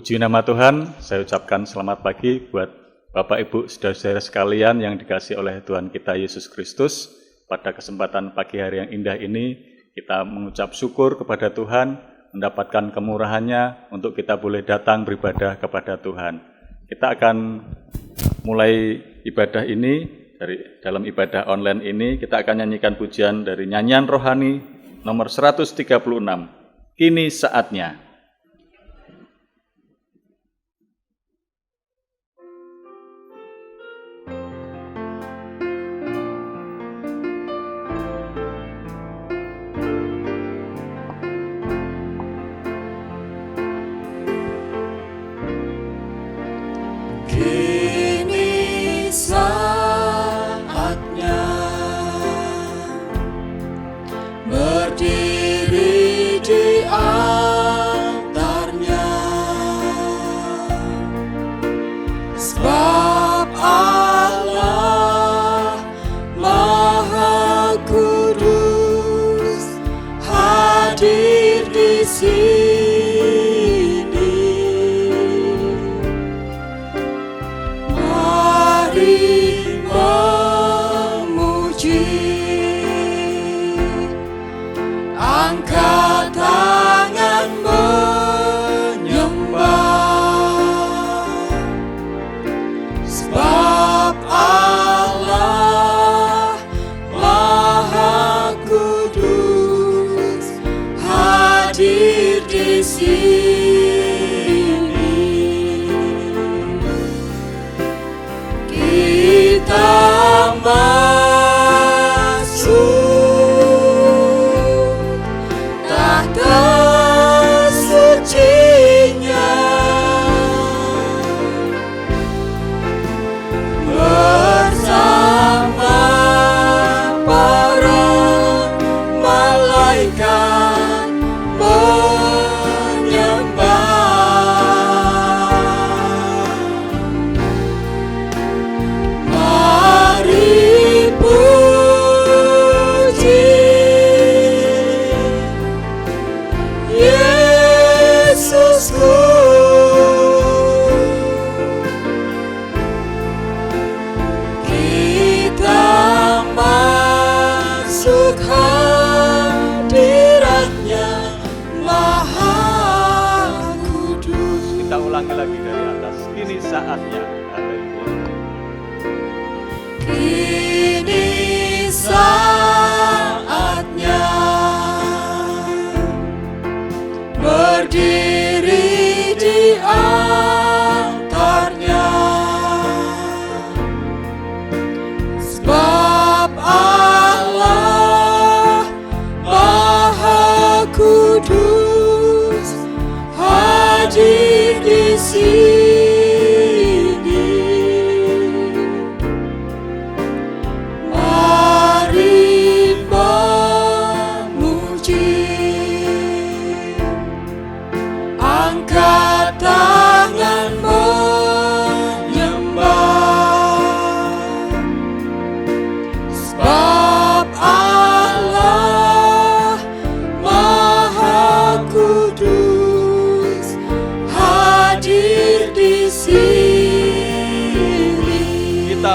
Puji nama Tuhan, saya ucapkan selamat pagi buat Bapak Ibu saudara-saudara sekalian yang dikasihi oleh Tuhan kita Yesus Kristus. Pada kesempatan pagi hari yang indah ini, kita mengucap syukur kepada Tuhan, mendapatkan kemurahannya untuk kita boleh datang beribadah kepada Tuhan. Kita akan mulai ibadah ini, dalam ibadah online ini, kita akan nyanyikan pujian dari nyanyian rohani nomor 136, Kini Saatnya.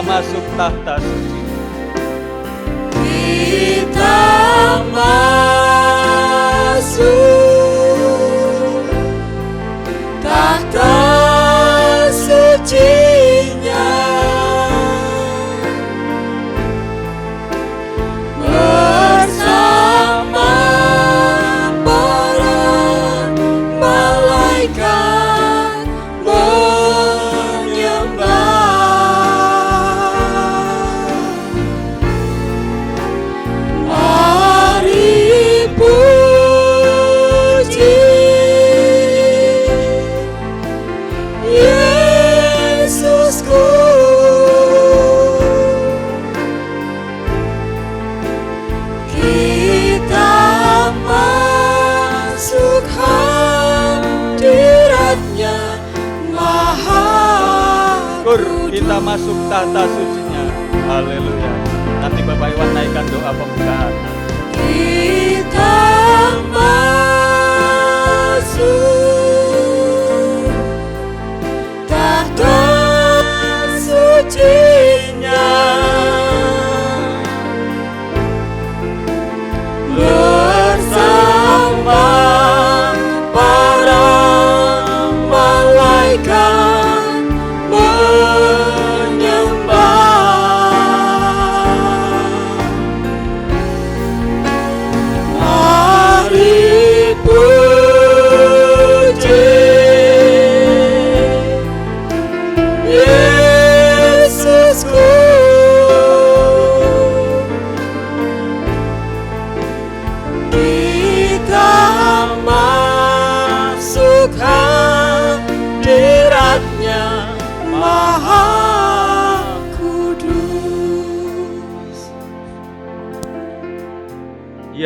Masuk tahta suci. Kita masuk tahta suci-Nya, bersama para malaikat menyembah. Kita masuk tahta suci-Nya. Haleluya. Nanti Bapak Iwan naikkan doa pembukaan. Kita masuk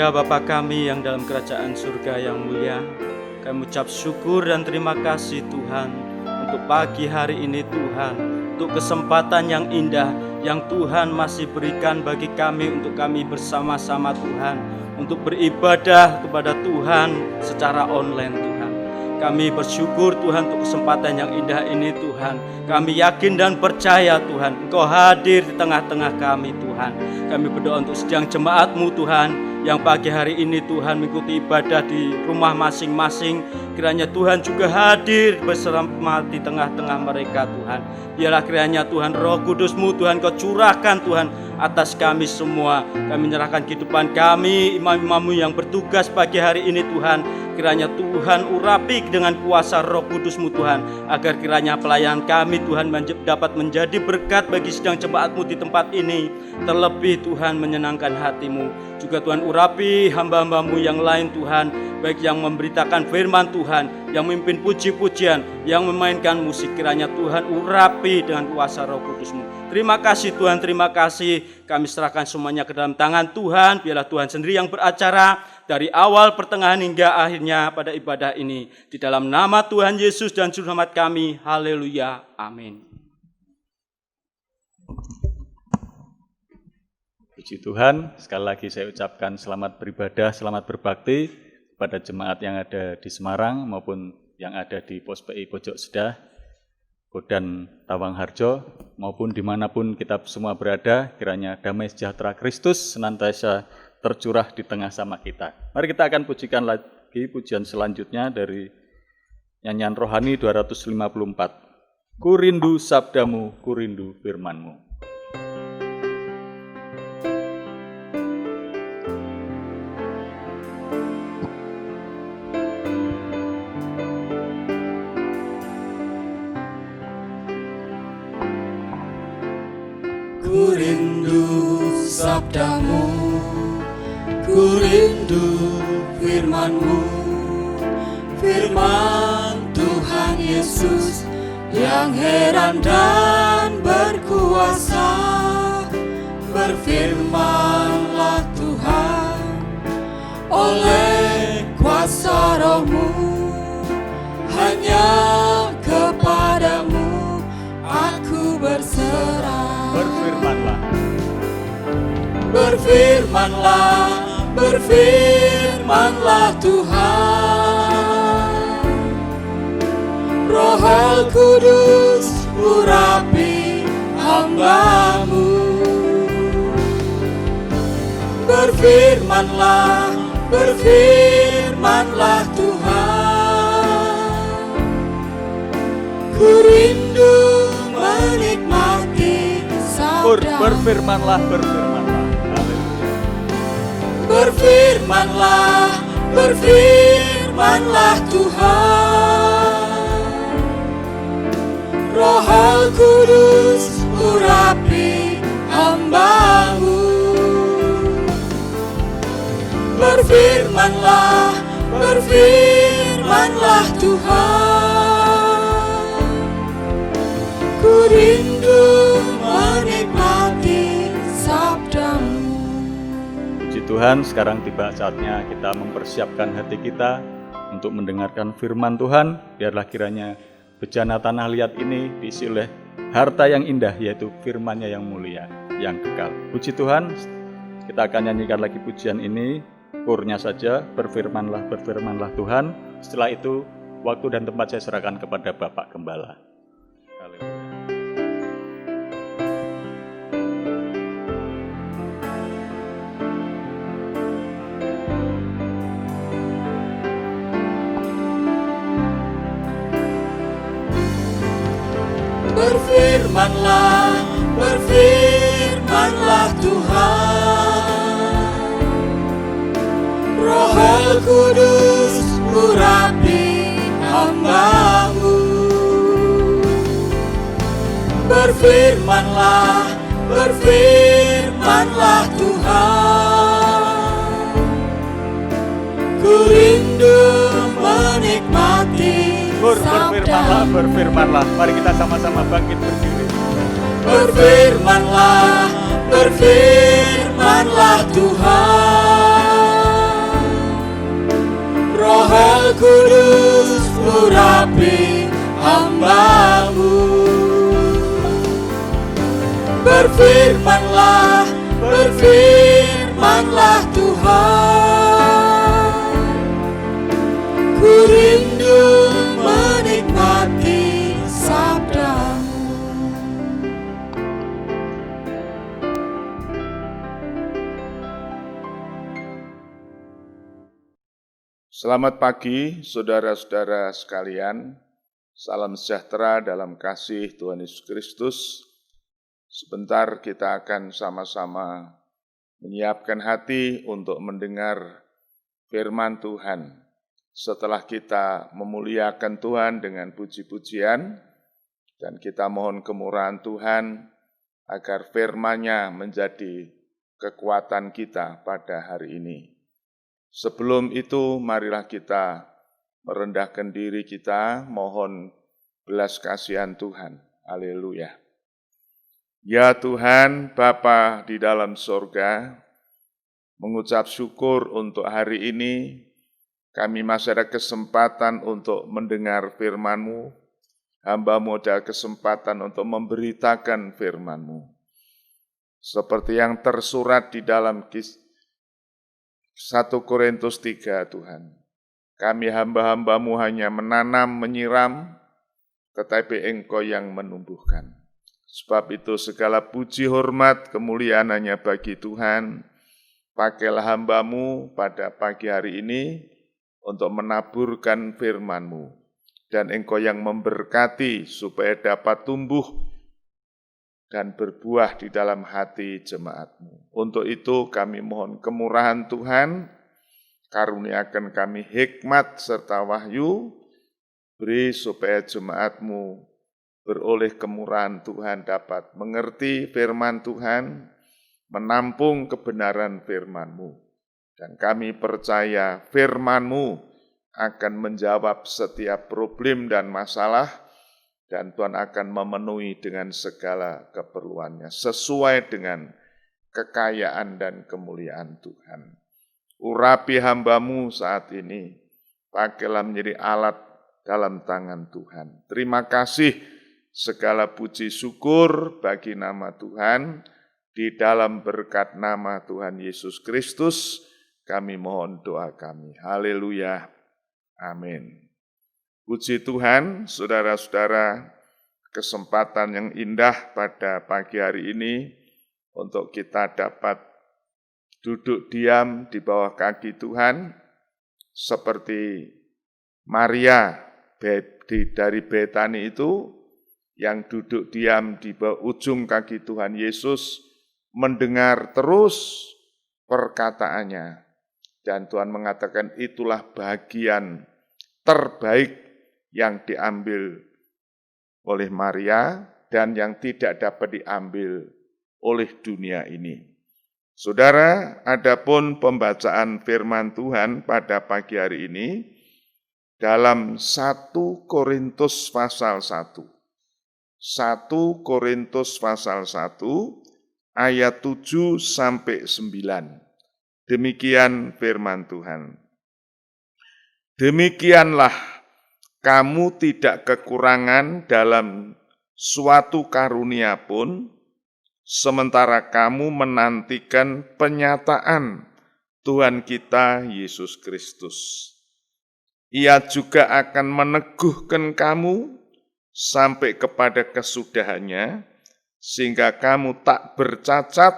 Ya Bapa kami yang dalam kerajaan surga yang mulia, kami ucap syukur dan terima kasih Tuhan untuk pagi hari ini Tuhan, untuk kesempatan yang indah yang Tuhan masih berikan bagi kami untuk kami bersama-sama Tuhan, untuk beribadah kepada Tuhan secara online Tuhan. Kami bersyukur Tuhan untuk kesempatan yang indah ini Tuhan. Kami yakin dan percaya Tuhan Engkau hadir di tengah-tengah kami Tuhan. Kami berdoa untuk sedang jemaat-Mu Tuhan yang pagi hari ini Tuhan mengikuti ibadah di rumah masing-masing. Kiranya Tuhan juga hadir bersama di tengah-tengah mereka Tuhan. Biarlah kiranya Tuhan Roh Kudus-Mu Tuhan Kau curahkan Tuhan atas kami semua. Kami menyerahkan kehidupan kami, imam-imam-Mu yang bertugas pagi hari ini Tuhan. Kiranya Tuhan urapi dengan kuasa Roh Kudus-Mu Tuhan, agar kiranya pelayanan kami Tuhan dapat menjadi berkat bagi sedang jemaat-Mu di tempat ini. Terlebih Tuhan menyenangkan hati-Mu. Juga Tuhan urapi hamba-hamba-Mu yang lain Tuhan, baik yang memberitakan firman Tuhan, yang memimpin puji-pujian, yang memainkan musik. Kiranya Tuhan urapi dengan kuasa Roh Kudus-Mu. Terima kasih Tuhan, terima kasih. Kami serahkan semuanya ke dalam tangan Tuhan. Biarlah Tuhan sendiri yang beracara dari awal, pertengahan hingga akhirnya pada ibadah ini. Di dalam nama Tuhan Yesus dan Juru Selamat kami. Haleluya. Amin. Puji Tuhan, sekali lagi saya ucapkan selamat beribadah, selamat berbakti kepada jemaat yang ada di Semarang maupun yang ada di Pos PI Pojok Sedah, Kodan Tawang Harjo, maupun dimanapun kita semua berada. Kiranya damai sejahtera Kristus senantiasa tercurah di tengah sama kita. Mari kita akan pujikan lagi pujian selanjutnya dari nyanyian rohani 254. Ku rindu sabdamu, ku rindu firmanmu. Ku rindu sabdamu, ku rindu firman-Mu, firman Tuhan Yesus yang heran dan berkuasa. Berfirmanlah Tuhan oleh kuasa Roh-Mu, hanya kepadamu aku berserah. Berfirmanlah, berfirmanlah, berfirmanlah Tuhan. Roh Kudus urapi hamba-Mu. Berfirmanlah, berfirmanlah Tuhan. Ku rindu menikmati sabda. berfirmanlah, berfirmanlah. Haleluya. Berfirmanlah, berfirmanlah Tuhan. Roh Kudus urapi hamba-Mu. Berfirmanlah, berfirmanlah Tuhan. Ku rindu menikmati sabda-Mu. Puji Tuhan, sekarang tiba saatnya kita mempersiapkan hati kita untuk mendengarkan firman Tuhan. Biarlah kiranya bejana tanah liat ini diisi oleh harta yang indah, yaitu firman-Nya yang mulia, yang kekal. Puji Tuhan, kita akan nyanyikan lagi pujian ini, kurnya saja, berfirmanlah, berfirmanlah Tuhan. Setelah itu, waktu dan tempat saya serahkan kepada Bapak Gembala. Haleluya. Berfirmanlah, berfirmanlah Tuhan. Roh Kudus urapi hamba-Mu. Berfirmanlah, berfirmanlah Tuhan. Ku rindu menikmati Berfirmanlah, berfirmanlah. Mari kita sama-sama bangkit berdiri. Berfirmanlah, berfirmanlah Tuhan. hamba-Mu. Berfirmanlah, berfirmanlah Tuhan. Ku rindu menikmati sabda-Mu. Selamat pagi, saudara-saudara sekalian. Salam sejahtera dalam kasih Tuhan Yesus Kristus. Sebentar kita akan sama-sama menyiapkan hati untuk mendengar firman Tuhan. Setelah kita memuliakan Tuhan dengan puji-pujian, dan kita mohon kemurahan Tuhan agar firman-Nya menjadi kekuatan kita pada hari ini. Sebelum itu, marilah kita merendahkan diri kita, mohon belas kasihan Tuhan. Haleluya. Ya Tuhan, Bapa di dalam sorga, mengucap syukur untuk hari ini, kami masih ada kesempatan untuk mendengar firman-Mu, hamba-Mu ada kesempatan untuk memberitakan firman-Mu. Seperti yang tersurat di dalam 1 Korintus 3, Tuhan. Kami hamba-hamba-Mu hanya menanam, menyiram, tetapi Engkau yang menumbuhkan. Sebab itu segala puji, hormat, kemuliaan hanya bagi Tuhan. Pakailah hamba-Mu pada pagi hari ini untuk menaburkan firman-Mu. Dan Engkau yang memberkati supaya dapat tumbuh dan berbuah di dalam hati jemaat-Mu. Untuk itu kami mohon kemurahan Tuhan, karuniakan kami hikmat serta wahyu, beri supaya jemaat-Mu beroleh kemurahan Tuhan dapat mengerti firman Tuhan, menampung kebenaran firman-Mu. Dan kami percaya firman-Mu akan menjawab setiap problem dan masalah, dan Tuhan akan memenuhi dengan segala keperluannya, sesuai dengan kekayaan dan kemuliaan Tuhan. Urapi hamba-Mu saat ini, pakailah menjadi alat dalam tangan Tuhan. Terima kasih, segala puji syukur bagi nama Tuhan, di dalam berkat nama Tuhan Yesus Kristus, kami mohon doa kami. Haleluya, amin. Puji Tuhan, saudara-saudara, kesempatan yang indah pada pagi hari ini untuk kita dapat duduk diam di bawah kaki Tuhan, seperti Maria dari Betani itu, yang duduk diam di bawah ujung kaki Tuhan Yesus, mendengar terus perkataannya. Dan Tuhan mengatakan itulah bagian terbaik yang diambil oleh Maria dan yang tidak dapat diambil oleh dunia ini. Saudara, adapun pembacaan firman Tuhan pada pagi hari ini dalam 1 Korintus pasal 1. 1 Korintus pasal 1 ayat 7 sampai 9. Demikian firman Tuhan. Demikianlah kamu tidak kekurangan dalam suatu karunia pun, sementara kamu menantikan penyataan Tuhan kita Yesus Kristus. Ia juga akan meneguhkan kamu sampai kepada kesudahannya, sehingga kamu tak bercacat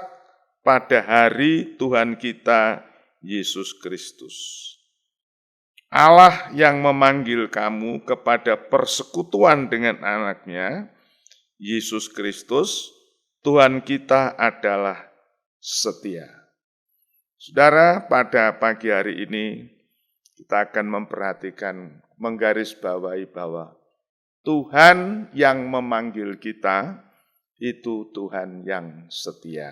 pada hari Tuhan kita Yesus Kristus. Allah yang memanggil kamu kepada persekutuan dengan anaknya, Yesus Kristus, Tuhan kita adalah setia. Saudara, pada pagi hari ini kita akan memperhatikan, menggarisbawahi bahwa Tuhan yang memanggil kita itu Tuhan yang setia.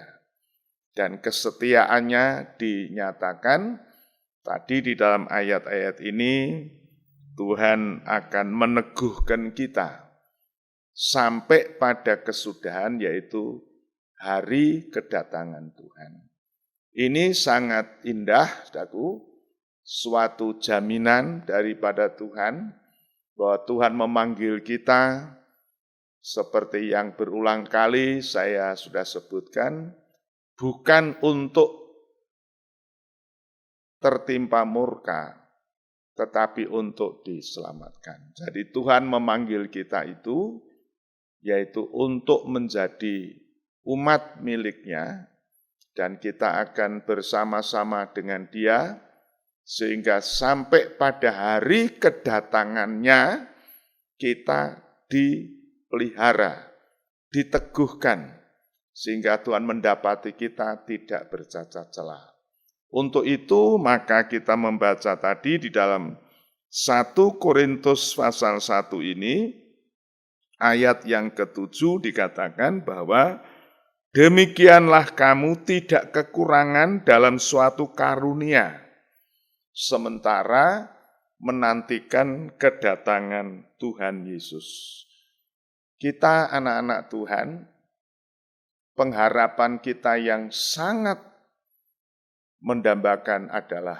Dan kesetiaannya dinyatakan tadi di dalam ayat-ayat ini, Tuhan akan meneguhkan kita sampai pada kesudahan, yaitu hari kedatangan Tuhan. Ini sangat indah, saudaraku, suatu jaminan daripada Tuhan bahwa Tuhan memanggil kita seperti yang berulang kali saya sudah sebutkan, bukan untuk tertimpa murka, tetapi untuk diselamatkan. Jadi Tuhan memanggil kita itu, yaitu untuk menjadi umat miliknya, dan kita akan bersama-sama dengan Dia, sehingga sampai pada hari kedatangannya kita dipelihara, diteguhkan, sehingga Tuhan mendapati kita tidak bercacat celah. Untuk itu maka kita membaca tadi di dalam 1 Korintus pasal 1 ini, ayat yang ke-7 dikatakan bahwa demikianlah kamu tidak kekurangan dalam suatu karunia, sementara menantikan kedatangan Tuhan Yesus. Kita anak-anak Tuhan, pengharapan kita yang sangat mendambakan adalah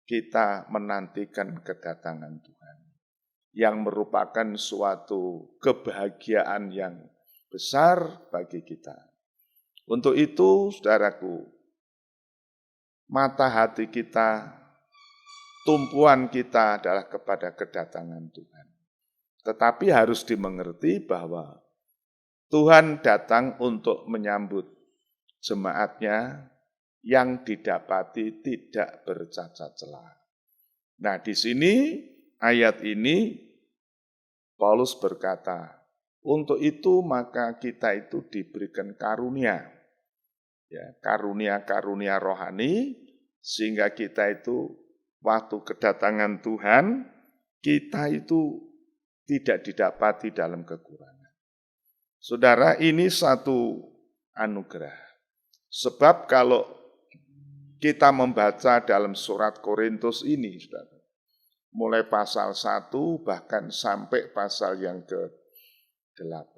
kita menantikan kedatangan Tuhan, yang merupakan suatu kebahagiaan yang besar bagi kita. Untuk itu, saudaraku, mata hati kita, tumpuan kita adalah kepada kedatangan Tuhan. Tetapi harus dimengerti bahwa Tuhan datang untuk menyambut jemaatnya yang didapati tidak bercacat celah. Nah, di sini ayat ini Paulus berkata, untuk itu maka kita itu diberikan karunia. Ya, karunia-karunia rohani, sehingga kita itu waktu kedatangan Tuhan, kita itu tidak didapati dalam kekurangan. Saudara, ini satu anugerah. Sebab kalau kita membaca dalam surat Korintus ini, saudara, mulai pasal 1 bahkan sampai pasal yang ke-8,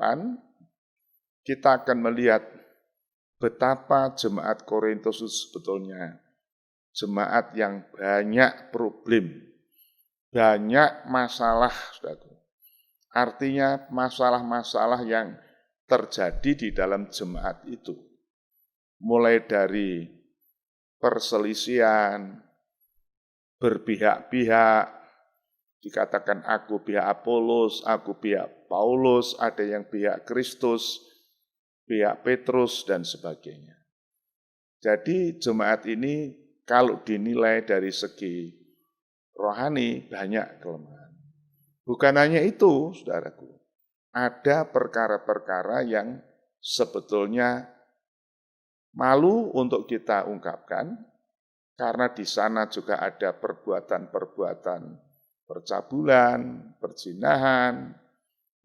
kita akan melihat betapa jemaat Korintus itu sebetulnya jemaat yang banyak problem, banyak masalah, saudara. Artinya masalah-masalah yang terjadi di dalam jemaat itu. Mulai dari perselisihan, berpihak-pihak, dikatakan aku pihak Apolos, aku pihak Paulus, ada yang pihak Kristus, pihak Petrus, dan sebagainya. Jadi jemaat ini kalau dinilai dari segi rohani banyak kelemahan. Bukan hanya itu, saudaraku. Ada perkara-perkara yang sebetulnya malu untuk kita ungkapkan, karena di sana juga ada perbuatan-perbuatan percabulan, perzinahan,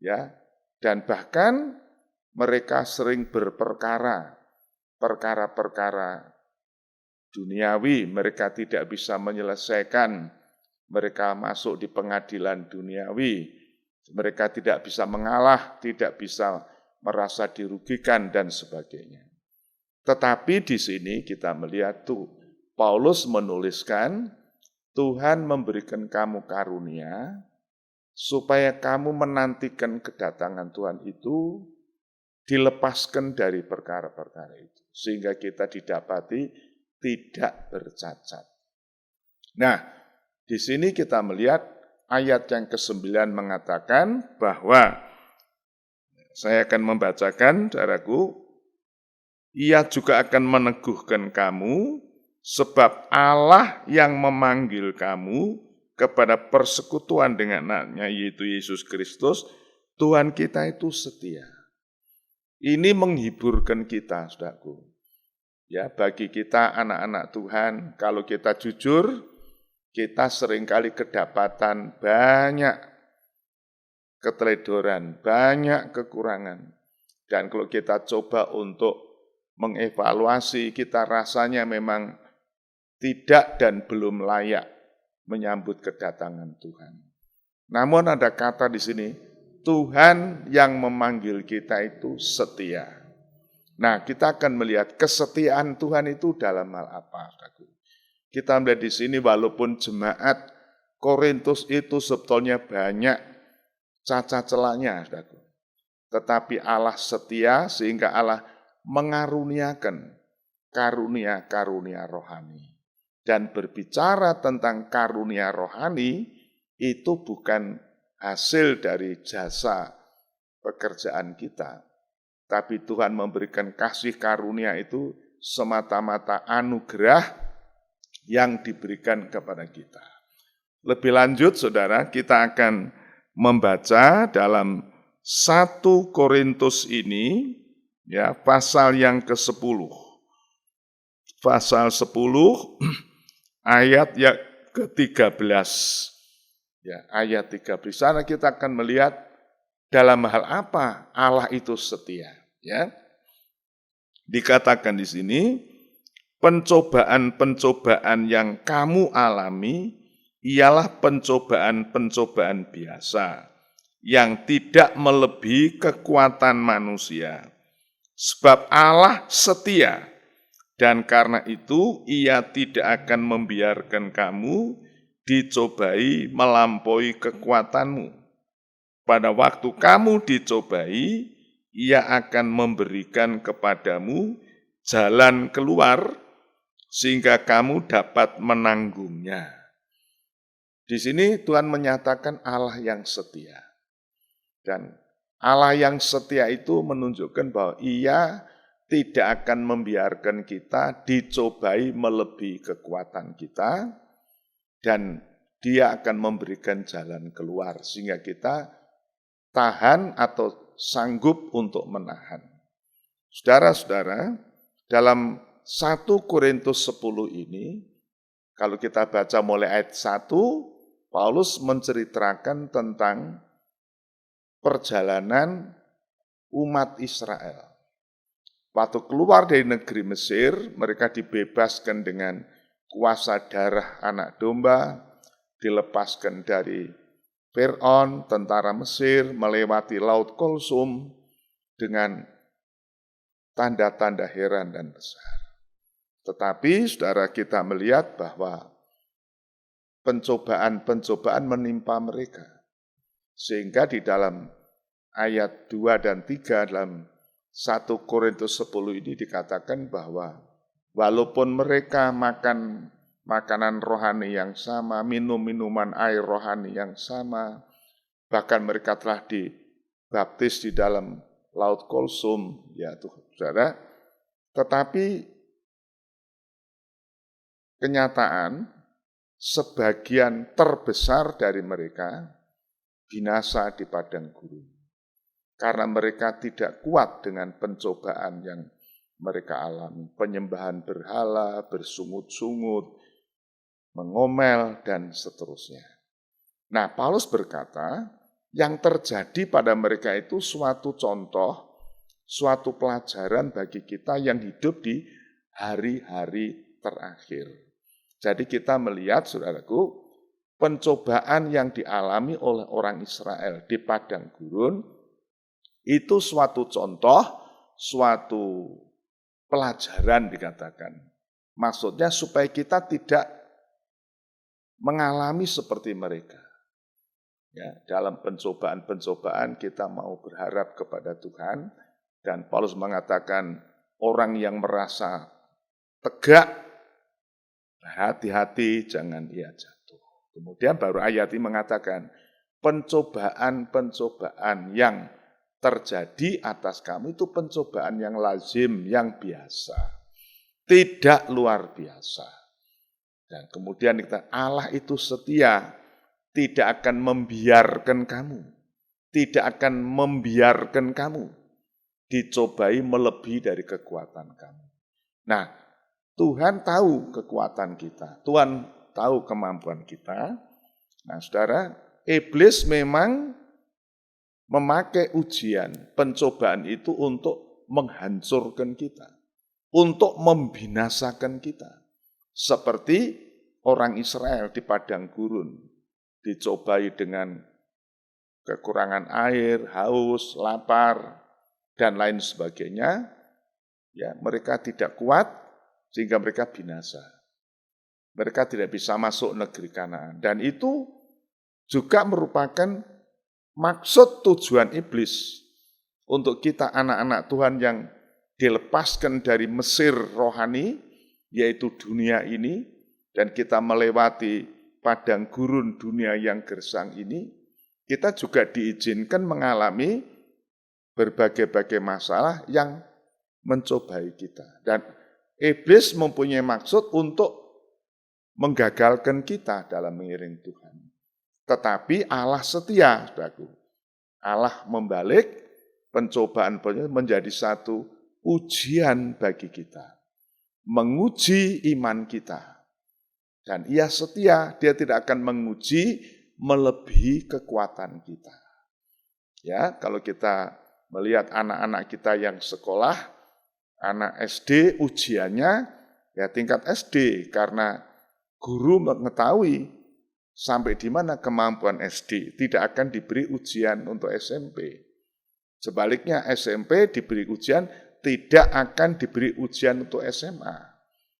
ya, dan bahkan mereka sering berperkara, perkara-perkara duniawi, mereka tidak bisa menyelesaikan, mereka masuk di pengadilan duniawi, mereka tidak bisa mengalah, tidak bisa merasa dirugikan, dan sebagainya. Tetapi di sini kita melihat tuh, Paulus menuliskan, Tuhan memberikan kamu karunia, supaya kamu menantikan kedatangan Tuhan itu, dilepaskan dari perkara-perkara itu, sehingga kita didapati tidak bercacat. Nah, di sini kita melihat ayat yang ke-9 mengatakan bahwa, saya akan membacakan, saudaraku, ia juga akan meneguhkan kamu, sebab Allah yang memanggil kamu kepada persekutuan dengan anaknya, yaitu Yesus Kristus, Tuhan kita itu setia. Ini menghiburkan kita, saudaraku. Ya, bagi kita anak-anak Tuhan, kalau kita jujur, kita seringkali kedapatan banyak keteledoran, banyak kekurangan. Dan kalau kita coba untuk mengevaluasi, kita rasanya memang tidak dan belum layak menyambut kedatangan Tuhan. Namun ada kata di sini, Tuhan yang memanggil kita itu setia. Nah, kita akan melihat kesetiaan Tuhan itu dalam hal apa, saudaraku. Kita melihat di sini walaupun jemaat Korintus itu sebetulnya banyak cacat celaknya, saudaraku. Tetapi Allah setia sehingga Allah mengaruniakan karunia-karunia rohani. Dan berbicara tentang karunia rohani itu bukan hasil dari jasa pekerjaan kita. Tapi Tuhan memberikan kasih karunia itu semata-mata anugerah yang diberikan kepada kita. Lebih lanjut, saudara, kita akan membaca dalam 1 Korintus ini, ya, pasal yang ke-10. Pasal 10, ayat yang ke-13. Ya, ayat 13. Sana kita akan melihat dalam hal apa Allah itu setia. Ya, dikatakan di sini, pencobaan-pencobaan yang kamu alami ialah pencobaan-pencobaan biasa yang tidak melebihi kekuatan manusia. Sebab Allah setia, dan karena itu Ia tidak akan membiarkan kamu dicobai melampaui kekuatanmu. Pada waktu kamu dicobai, Ia akan memberikan kepadamu jalan keluar sehingga kamu dapat menanggungnya. Di sini Tuhan menyatakan Allah yang setia. Dan Allah yang setia itu menunjukkan bahwa Ia tidak akan membiarkan kita dicobai melebihi kekuatan kita, dan Dia akan memberikan jalan keluar sehingga kita tahan atau sanggup untuk menahan. Saudara-saudara, dalam 1 Korintus 10 ini, kalau kita baca mulai ayat 1, Paulus menceritakan tentang perjalanan umat Israel. Waktu keluar dari negeri Mesir, mereka dibebaskan dengan kuasa darah anak domba, dilepaskan dari Fir'aun, tentara Mesir, melewati Laut Kulsum dengan tanda-tanda heran dan besar. Tetapi saudara, kita melihat bahwa pencobaan-pencobaan menimpa mereka. Sehingga di dalam ayat 2 dan 3 dalam 1 Korintus 10 ini dikatakan bahwa walaupun mereka makan makanan rohani yang sama, minum minuman air rohani yang sama, bahkan mereka telah dibaptis di dalam Laut Kulsum, ya saudara, tetapi kenyataan sebagian terbesar dari mereka binasa di padang gurun. Karena mereka tidak kuat dengan pencobaan yang mereka alami. Penyembahan berhala, bersungut-sungut, mengomel, dan seterusnya. Nah, Paulus berkata, yang terjadi pada mereka itu suatu contoh, suatu pelajaran bagi kita yang hidup di hari-hari terakhir. Jadi kita melihat, saudaraku, pencobaan yang dialami oleh orang Israel di padang gurun itu suatu contoh, suatu pelajaran dikatakan. Maksudnya supaya kita tidak mengalami seperti mereka. Ya, dalam pencobaan-pencobaan kita mau berharap kepada Tuhan, dan Paulus mengatakan orang yang merasa tegak, hati-hati jangan ia jatuh. Kemudian baru ayat ini mengatakan, pencobaan-pencobaan yang terjadi atas kamu itu pencobaan yang lazim, yang biasa. Tidak luar biasa. Dan kemudian kita, Allah itu setia, tidak akan membiarkan kamu. Tidak akan membiarkan kamu dicobai melebihi dari kekuatan kamu. Nah, Tuhan tahu kekuatan kita, Tuhan tahu kemampuan kita. Nah, saudara, iblis memang memakai ujian, pencobaan itu untuk menghancurkan kita, untuk membinasakan kita. Seperti orang Israel di padang gurun, dicobai dengan kekurangan air, haus, lapar, dan lain sebagainya. Ya, mereka tidak kuat, sehingga mereka binasa. Mereka tidak bisa masuk negeri Kanaan. Dan itu juga merupakan maksud tujuan iblis untuk kita anak-anak Tuhan yang dilepaskan dari Mesir rohani, yaitu dunia ini, dan kita melewati padang gurun dunia yang gersang ini, kita juga diizinkan mengalami berbagai-bagai masalah yang mencobai kita. Dan iblis mempunyai maksud untuk menggagalkan kita dalam mengiring Tuhan. Tetapi Allah setia, saudaraku. Allah membalik pencobaan menjadi satu ujian bagi kita. Menguji iman kita. Dan ia setia, dia tidak akan menguji melebihi kekuatan kita. Ya, kalau kita melihat anak-anak kita yang sekolah, anak SD ujiannya ya tingkat SD, karena guru mengetahui sampai di mana kemampuan SD, tidak akan diberi ujian untuk SMP. Sebaliknya SMP diberi ujian, tidak akan diberi ujian untuk SMA.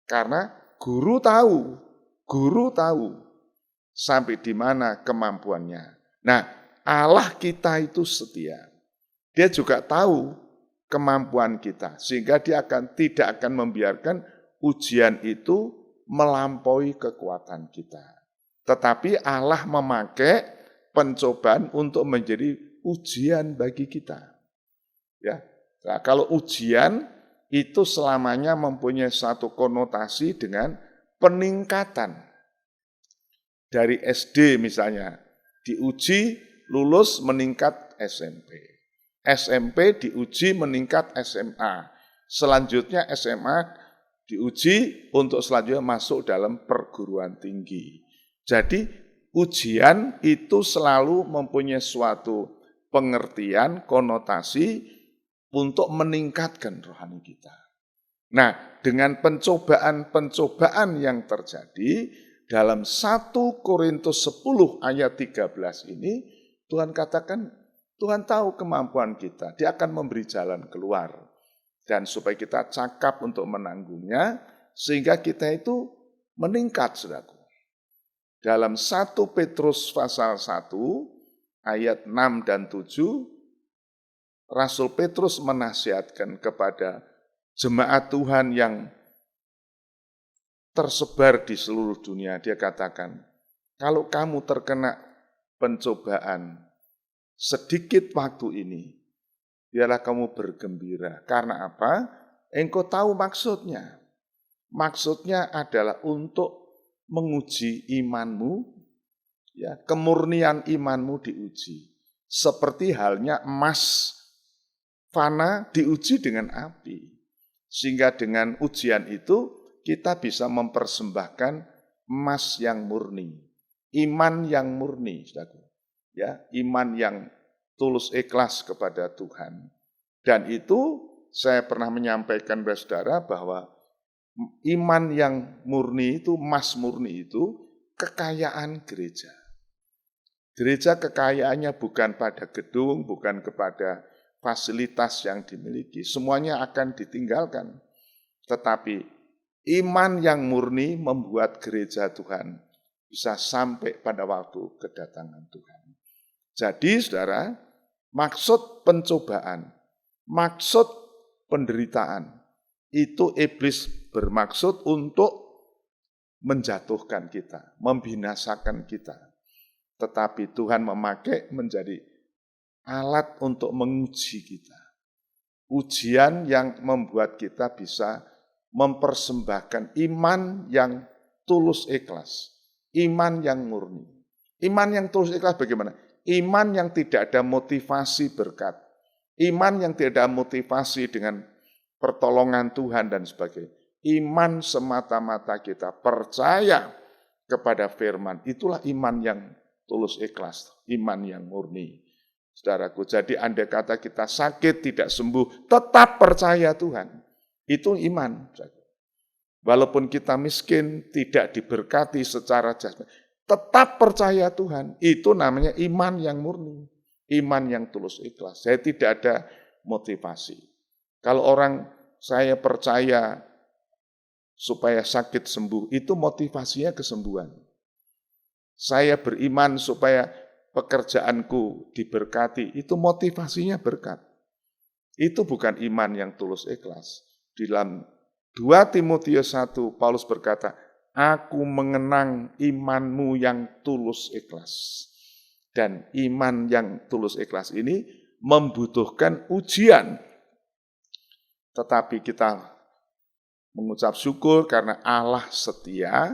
Karena guru tahu sampai di mana kemampuannya. Nah, Allah kita itu setia. Dia juga tahu kemampuan kita, sehingga dia tidak akan membiarkan ujian itu melampaui kekuatan kita. Tetapi Allah memakai pencobaan untuk menjadi ujian bagi kita. Ya, nah, kalau ujian itu selamanya mempunyai satu konotasi dengan peningkatan. Dari SD misalnya, diuji lulus meningkat SMP. SMP diuji meningkat SMA. Selanjutnya SMA diuji untuk selanjutnya masuk dalam perguruan tinggi. Jadi ujian itu selalu mempunyai suatu pengertian, konotasi untuk meningkatkan rohani kita. Nah, dengan pencobaan-pencobaan yang terjadi dalam 1 Korintus 10 ayat 13 ini, Tuhan katakan, Tuhan tahu kemampuan kita, Dia akan memberi jalan keluar. Dan supaya kita cakap untuk menanggungnya, sehingga kita itu meningkat, saudaraku. Dalam 1 Petrus pasal 1, ayat 6 dan 7, Rasul Petrus menasihatkan kepada jemaat Tuhan yang tersebar di seluruh dunia. Dia katakan, kalau kamu terkena pencobaan sedikit waktu ini, biarlah kamu bergembira. Karena apa? Engkau tahu maksudnya. Maksudnya adalah untuk menguji imanmu, ya, kemurnian imanmu diuji. Seperti halnya emas fana diuji dengan api. Sehingga dengan ujian itu kita bisa mempersembahkan emas yang murni, iman yang murni, saudaraku. Ya, iman yang tulus ikhlas kepada Tuhan. Dan itu saya pernah menyampaikan kepada saudara bahwa iman yang murni itu, emas murni itu kekayaan gereja. Gereja kekayaannya bukan pada gedung, bukan kepada fasilitas yang dimiliki. Semuanya akan ditinggalkan. Tetapi iman yang murni membuat gereja Tuhan bisa sampai pada waktu kedatangan Tuhan. Jadi saudara, maksud pencobaan, maksud penderitaan, itu iblis bermaksud untuk menjatuhkan kita, membinasakan kita. Tetapi Tuhan memakai menjadi alat untuk menguji kita. Ujian yang membuat kita bisa mempersembahkan iman yang tulus ikhlas, iman yang murni. Iman yang tulus ikhlas bagaimana? Iman yang tidak ada motivasi berkat, iman yang tidak ada motivasi dengan pertolongan Tuhan dan sebagainya. Iman semata-mata kita percaya kepada firman, itulah iman yang tulus ikhlas, iman yang murni. Saudaraku, jadi andai kata kita sakit tidak sembuh, tetap percaya Tuhan. Itu iman. Walaupun kita miskin, tidak diberkati secara jasmani, tetap percaya Tuhan. Itu namanya iman yang murni, iman yang tulus ikhlas. Saya tidak ada motivasi. Kalau orang saya percaya supaya sakit sembuh, itu motivasinya kesembuhan. Saya beriman supaya pekerjaanku diberkati, itu motivasinya berkat. Itu bukan iman yang tulus ikhlas. Di dalam 2 Timotius 1, Paulus berkata, aku mengenang imanmu yang tulus ikhlas. Dan iman yang tulus ikhlas ini membutuhkan ujian. Tetapi kita mengucap syukur karena Allah setia,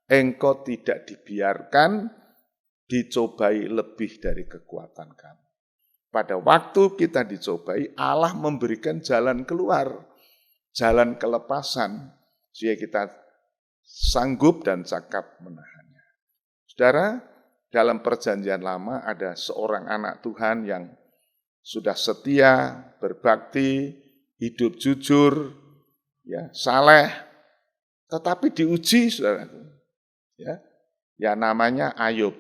engkau tidak dibiarkan dicobai lebih dari kekuatan kamu. Pada waktu kita dicobai, Allah memberikan jalan keluar, jalan kelepasan, sehingga kita sanggup dan cakap menahannya. Saudara, dalam perjanjian lama ada seorang anak Tuhan yang sudah setia, berbakti, hidup jujur, ya, saleh, tetapi diuji, saudara. Ya namanya Ayub.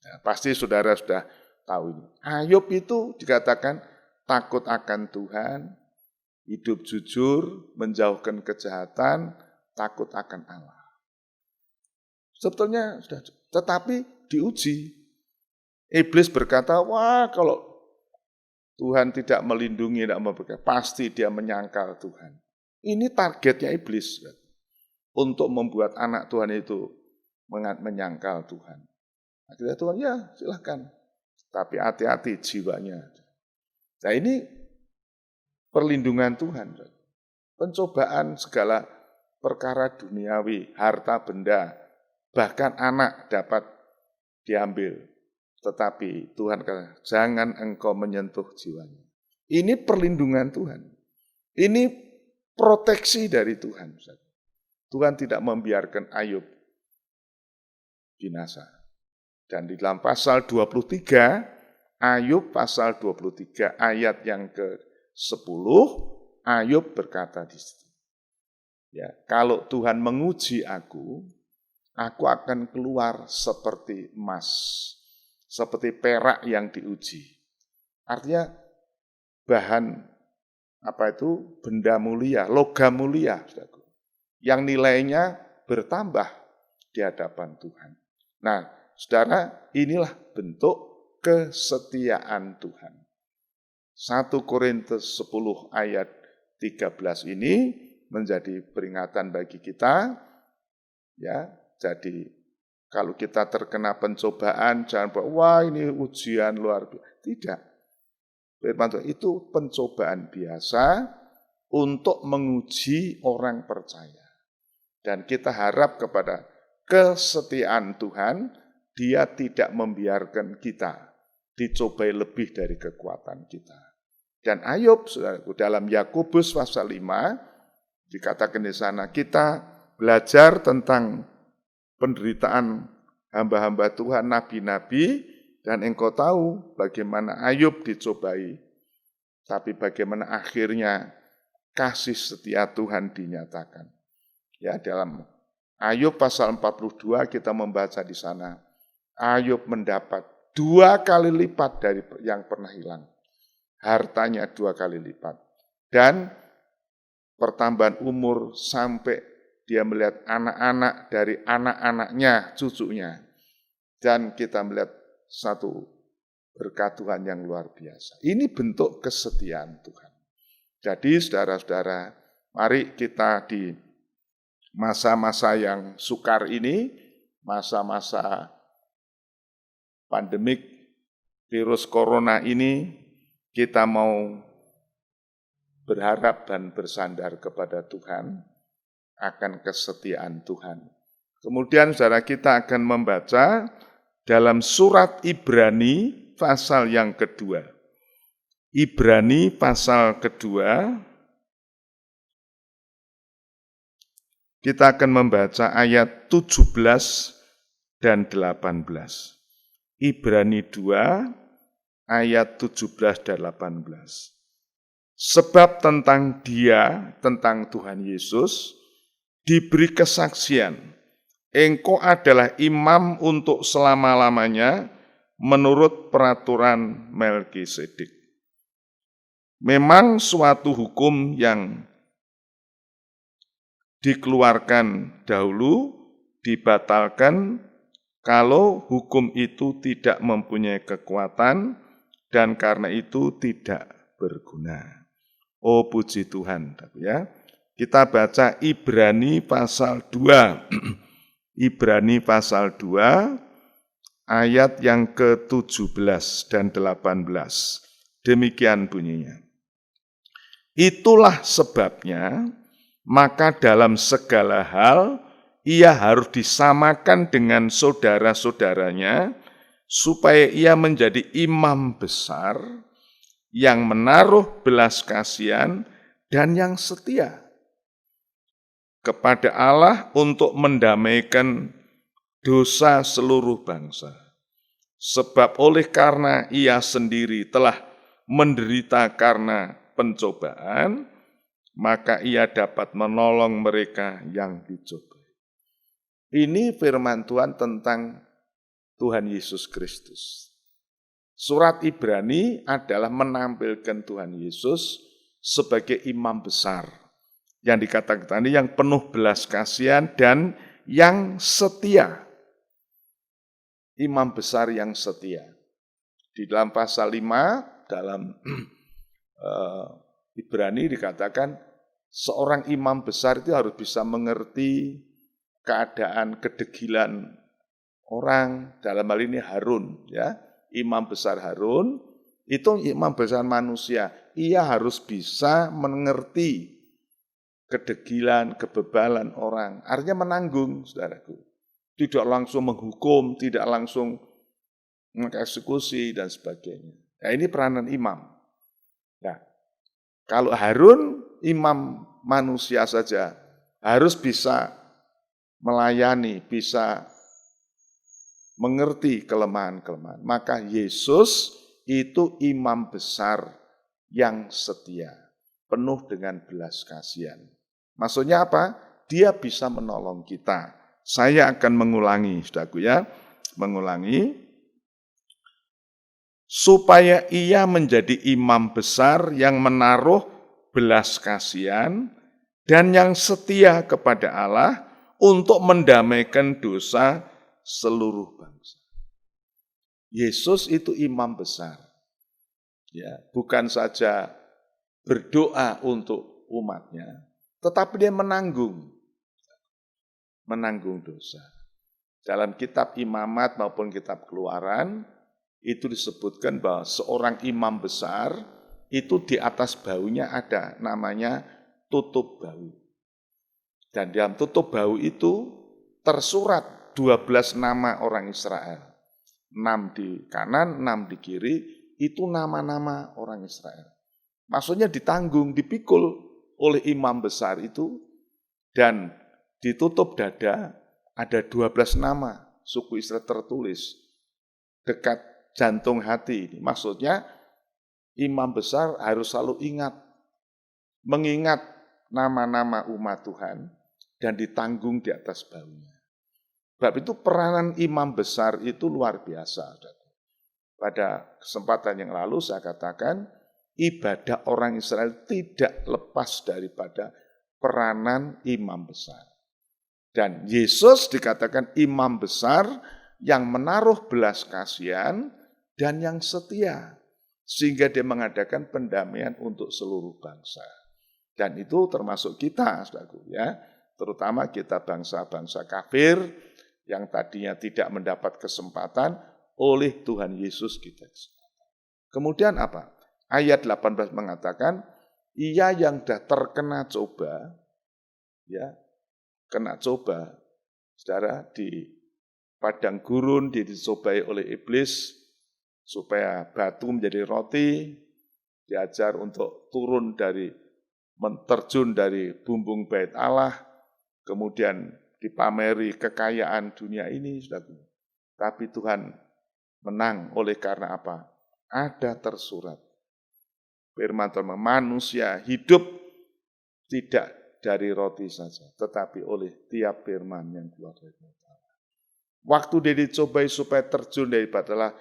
Ya, pasti saudara sudah tahu ini. Ayub itu dikatakan takut akan Tuhan, hidup jujur, menjauhkan kejahatan, takut akan Allah. Sebetulnya sudah, tetapi diuji. Iblis berkata, wah kalau Tuhan tidak melindungi, tidak memberkati, pasti dia menyangkal Tuhan. Ini targetnya iblis, untuk membuat anak Tuhan itu menyangkal Tuhan. Akhirnya Tuhan, ya silahkan, tapi hati-hati jiwanya. Nah ini perlindungan Tuhan. Pencobaan segala perkara duniawi, harta benda, bahkan anak dapat diambil. Tetapi Tuhan kata, jangan engkau menyentuh jiwanya. Ini perlindungan Tuhan. Ini proteksi dari Tuhan. Tuhan tidak membiarkan Ayub binasa. Dan di dalam pasal 23, Ayub pasal 23 ayat yang ke-10, Ayub berkata di situ, ya, kalau Tuhan menguji aku akan keluar seperti emas, seperti perak yang diuji. Artinya bahan benda mulia, logam mulia, saudaraku, yang nilainya bertambah di hadapan Tuhan. Nah, saudara, inilah bentuk kesetiaan Tuhan. 1 Korintus 10 ayat 13 ini menjadi peringatan bagi kita, ya. Jadi kalau kita terkena pencobaan, jangan bahwa wah ini ujian luar biasa. Tidak. Firman Tuhan itu pencobaan biasa untuk menguji orang percaya. Dan kita harap kepada kesetiaan Tuhan, Dia tidak membiarkan kita dicobai lebih dari kekuatan kita. Dan Ayub, saudaraku, dalam Yakobus pasal 5, dikatakan di sana, kita belajar tentang penderitaan hamba-hamba Tuhan, nabi-nabi, dan engkau tahu bagaimana Ayub dicobai, tapi bagaimana akhirnya kasih setia Tuhan dinyatakan. Ya, dalam Ayub pasal 42 kita membaca di sana, Ayub mendapat 2 kali lipat dari yang pernah hilang. Hartanya 2 kali lipat. Dan pertambahan umur sampai dia melihat anak-anak dari anak-anaknya, cucunya. Dan kita melihat satu berkat Tuhan yang luar biasa. Ini bentuk kesetiaan Tuhan. Jadi saudara-saudara, mari kita di masa-masa yang sukar ini, masa-masa pandemik virus corona ini, kita mau berharap dan bersandar kepada Tuhan, akan kesetiaan Tuhan. Kemudian saudara, kita akan membaca dalam surat Ibrani pasal yang kedua. Ibrani pasal kedua, kita akan membaca ayat 17 dan 18. Ibrani 2 ayat 17 dan 18. Sebab tentang Dia, tentang Tuhan Yesus, diberi kesaksian, engkau adalah imam untuk selama-lamanya menurut peraturan Melkisedek. Memang suatu hukum yang dikeluarkan dahulu, dibatalkan kalau hukum itu tidak mempunyai kekuatan dan karena itu tidak berguna. Oh puji Tuhan, ya. Kita baca Ibrani pasal 2. Ibrani pasal 2 ayat yang ke-17 dan 18. Demikian bunyinya. Itulah sebabnya, maka dalam segala hal ia harus disamakan dengan saudara-saudaranya, supaya ia menjadi imam besar yang menaruh belas kasihan dan yang setia kepada Allah untuk mendamaikan dosa seluruh bangsa. Sebab oleh karena ia sendiri telah menderita karena pencobaan, maka ia dapat menolong mereka yang dicobai. Ini firman Tuhan tentang Tuhan Yesus Kristus. Surat Ibrani adalah menampilkan Tuhan Yesus sebagai imam besar. Yang dikatakan tadi yang penuh belas kasihan dan yang setia. Imam besar yang setia. Di dalam pasal 5, dalam Ibrani dikatakan, seorang imam besar itu harus bisa mengerti keadaan kedegilan orang, dalam hal ini Harun, ya. Imam besar Harun, itu imam besar manusia. Ia harus bisa mengerti kedegilan, kebebalan orang. Artinya menanggung, saudaraku. Tidak langsung menghukum, tidak langsung mengeksekusi, dan sebagainya. Nah, ini peranan imam. Nah, kalau Harun, imam manusia saja, harus bisa melayani, bisa mengerti kelemahan-kelemahan. Maka Yesus itu imam besar yang setia, penuh dengan belas kasihan. Maksudnya apa? Dia bisa menolong kita. Saya akan mengulangi, saudaraku ya, mengulangi. Supaya ia menjadi imam besar yang menaruh belas kasihan dan yang setia kepada Allah untuk mendamaikan dosa seluruh bangsa. Yesus itu imam besar. Ya, bukan saja berdoa untuk umatnya, tetapi dia menanggung dosa. Dalam kitab Imamat maupun kitab Keluaran, itu disebutkan bahwa seorang imam besar itu di atas bahunya ada namanya tutup bahu. Dan dalam tutup bahu itu tersurat 12 nama orang Israel. 6 di kanan, 6 di kiri, itu nama-nama orang Israel. Maksudnya ditanggung, dipikul oleh imam besar itu, dan ditutup dada, ada 12 nama suku Israel tertulis dekat jantung hati. Maksudnya imam besar harus selalu mengingat nama-nama umat Tuhan dan ditanggung di atas bahunya. Sebab itu peranan imam besar itu luar biasa. Pada kesempatan yang lalu saya katakan, ibadah orang Israel tidak lepas daripada peranan imam besar. Dan Yesus dikatakan imam besar yang menaruh belas kasihan dan yang setia. Sehingga dia mengadakan pendamaian untuk seluruh bangsa. Dan itu termasuk kita, saudaraku, ya. Terutama kita bangsa-bangsa kafir yang tadinya tidak mendapat kesempatan oleh Tuhan Yesus kita. Kemudian apa? Ayat 18 mengatakan, ia yang dah terkena coba, ya, kena coba, saudara, di padang gurun dicobai oleh iblis supaya batu menjadi roti, diajar untuk turun terjun dari bumbung bait Allah, kemudian dipameri kekayaan dunia ini, saudara. Tapi Tuhan menang oleh karena apa? Ada tersurat. Firman Tuhan, manusia hidup tidak dari roti saja, tetapi oleh tiap firman yang keluar dari mulut Allah. Waktu dia dicobai supaya terjun dari batalah,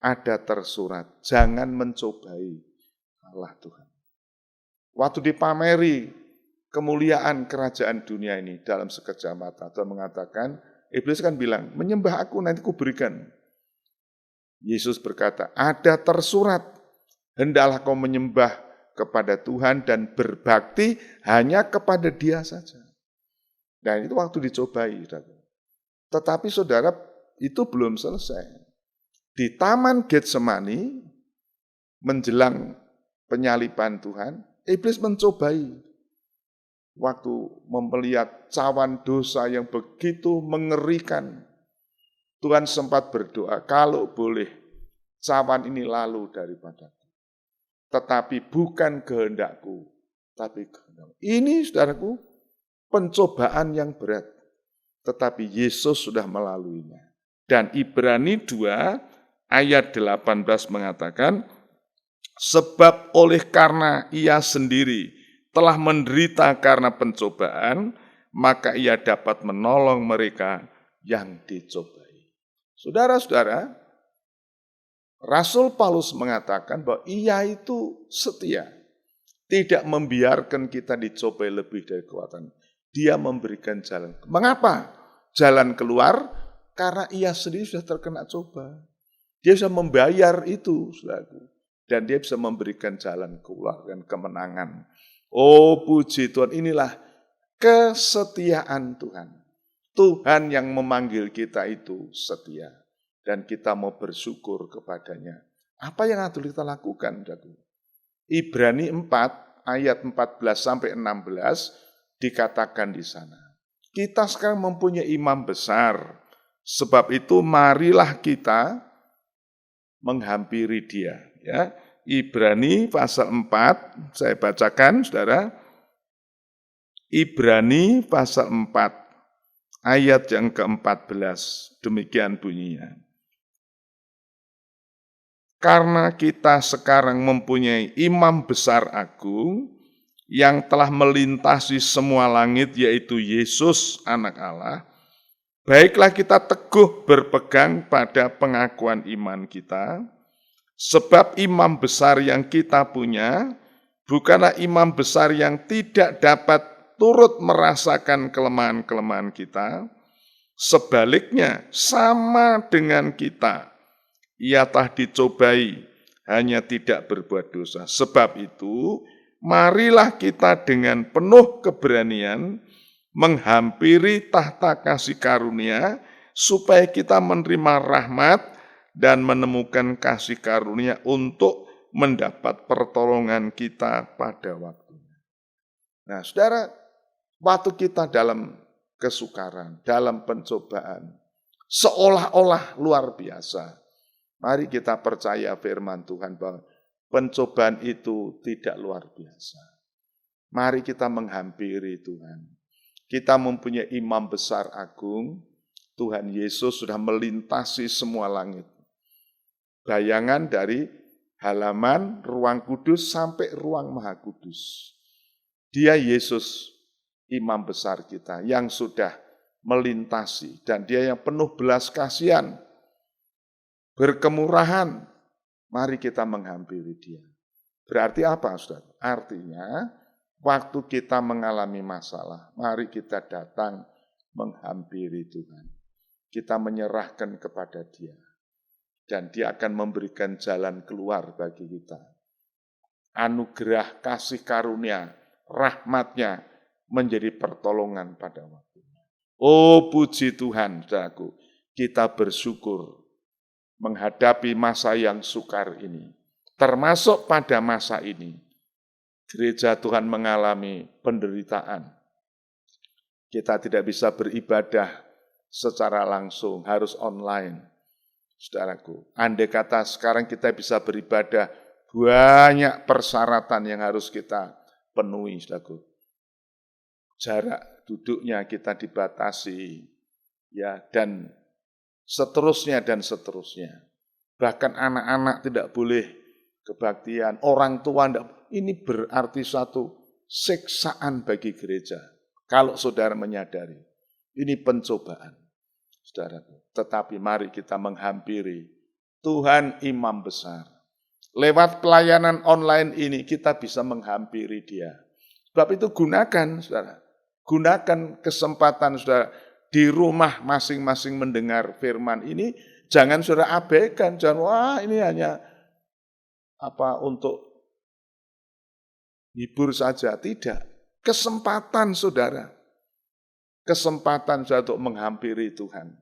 ada tersurat, jangan mencobai Allah Tuhan. Waktu dipameri kemuliaan kerajaan dunia ini dalam sekejap mata. Tuhan mengatakan, iblis kan bilang, menyembah aku nanti ku berikan. Yesus berkata, ada tersurat, hendaklah kau menyembah kepada Tuhan dan berbakti hanya kepada Dia saja. Dan itu waktu dicobai. Tetapi saudara, itu belum selesai. Di Taman Getsemani, menjelang penyaliban Tuhan, iblis mencobai. Waktu melihat cawan dosa yang begitu mengerikan, Tuhan sempat berdoa, kalau boleh cawan ini lalu daripadaku. Tetapi bukan kehendakku, tapi kehendakmu. Ini saudaraku, pencobaan yang berat. Tetapi Yesus sudah melaluinya. Dan Ibrani 2 ayat 18 mengatakan, sebab oleh karena ia sendiri telah menderita karena pencobaan, maka ia dapat menolong mereka yang dicobai. Saudara-saudara, Rasul Paulus mengatakan bahwa ia itu setia, tidak membiarkan kita dicobai lebih dari kekuatan. Dia memberikan jalan. Mengapa? Jalan keluar, karena ia sendiri sudah terkena coba. Dia bisa membayar itu, saudaraku. Dan dia bisa memberikan jalan keluar dan kemenangan. Oh puji Tuhan, inilah kesetiaan Tuhan. Tuhan yang memanggil kita itu setia. Dan kita mau bersyukur kepadanya. Apa yang harus kita lakukan? Ibrani 4 ayat 14-16 dikatakan di sana. Kita sekarang mempunyai imam besar. Sebab itu marilah kita menghampiri dia. Ya, Ibrani pasal 4, saya bacakan saudara. Ibrani pasal 4. Ayat yang ke-14, demikian bunyinya. Karena kita sekarang mempunyai imam besar agung yang telah melintasi semua langit, yaitu Yesus anak Allah, baiklah kita teguh berpegang pada pengakuan iman kita, sebab imam besar yang kita punya bukanlah imam besar yang tidak dapat turut merasakan kelemahan-kelemahan kita, sebaliknya sama dengan kita, ia telah dicobai, hanya tidak berbuat dosa. Sebab itu, marilah kita dengan penuh keberanian menghampiri tahta kasih karunia, supaya kita menerima rahmat dan menemukan kasih karunia untuk mendapat pertolongan kita pada waktunya. Nah, saudara, waktu kita dalam kesukaran, dalam pencobaan, seolah-olah luar biasa. Mari kita percaya firman Tuhan bahwa pencobaan itu tidak luar biasa. Mari kita menghampiri Tuhan. Kita mempunyai imam besar agung, Tuhan Yesus sudah melintasi semua langit. Bayangan dari halaman ruang kudus sampai ruang maha kudus. Dia Yesus, imam besar kita yang sudah melintasi, dan dia yang penuh belas kasihan, berkemurahan. Mari kita menghampiri dia. Berarti apa, saudara? Artinya, waktu kita mengalami masalah, mari kita datang menghampiri Tuhan. Kita menyerahkan kepada dia. Dan dia akan memberikan jalan keluar bagi kita. Anugerah kasih karunia, rahmatnya menjadi pertolongan pada waktunya. Oh puji Tuhan, saudaraku, kita bersyukur menghadapi masa yang sukar ini. Termasuk pada masa ini, gereja Tuhan mengalami penderitaan. Kita tidak bisa beribadah secara langsung, harus online. Saudaraku, andai kata sekarang kita bisa beribadah, banyak persyaratan yang harus kita penuhi, saudaraku. Jarak duduknya kita dibatasi, ya, dan seterusnya dan seterusnya. Bahkan anak-anak tidak boleh kebaktian, orang tua tidak. Ini berarti satu siksaan bagi gereja. Kalau saudara menyadari, ini pencobaan, saudaraku. Tetapi mari kita menghampiri Tuhan imam besar. Lewat pelayanan online ini kita bisa menghampiri dia. Sebab itu gunakan, saudara. Gunakan kesempatan, saudara, di rumah masing-masing mendengar firman ini. Jangan saudara abaikan, jangan, wah ini hanya untuk hibur saja. Tidak. Kesempatan saudara. Kesempatan saudara untuk menghampiri Tuhan.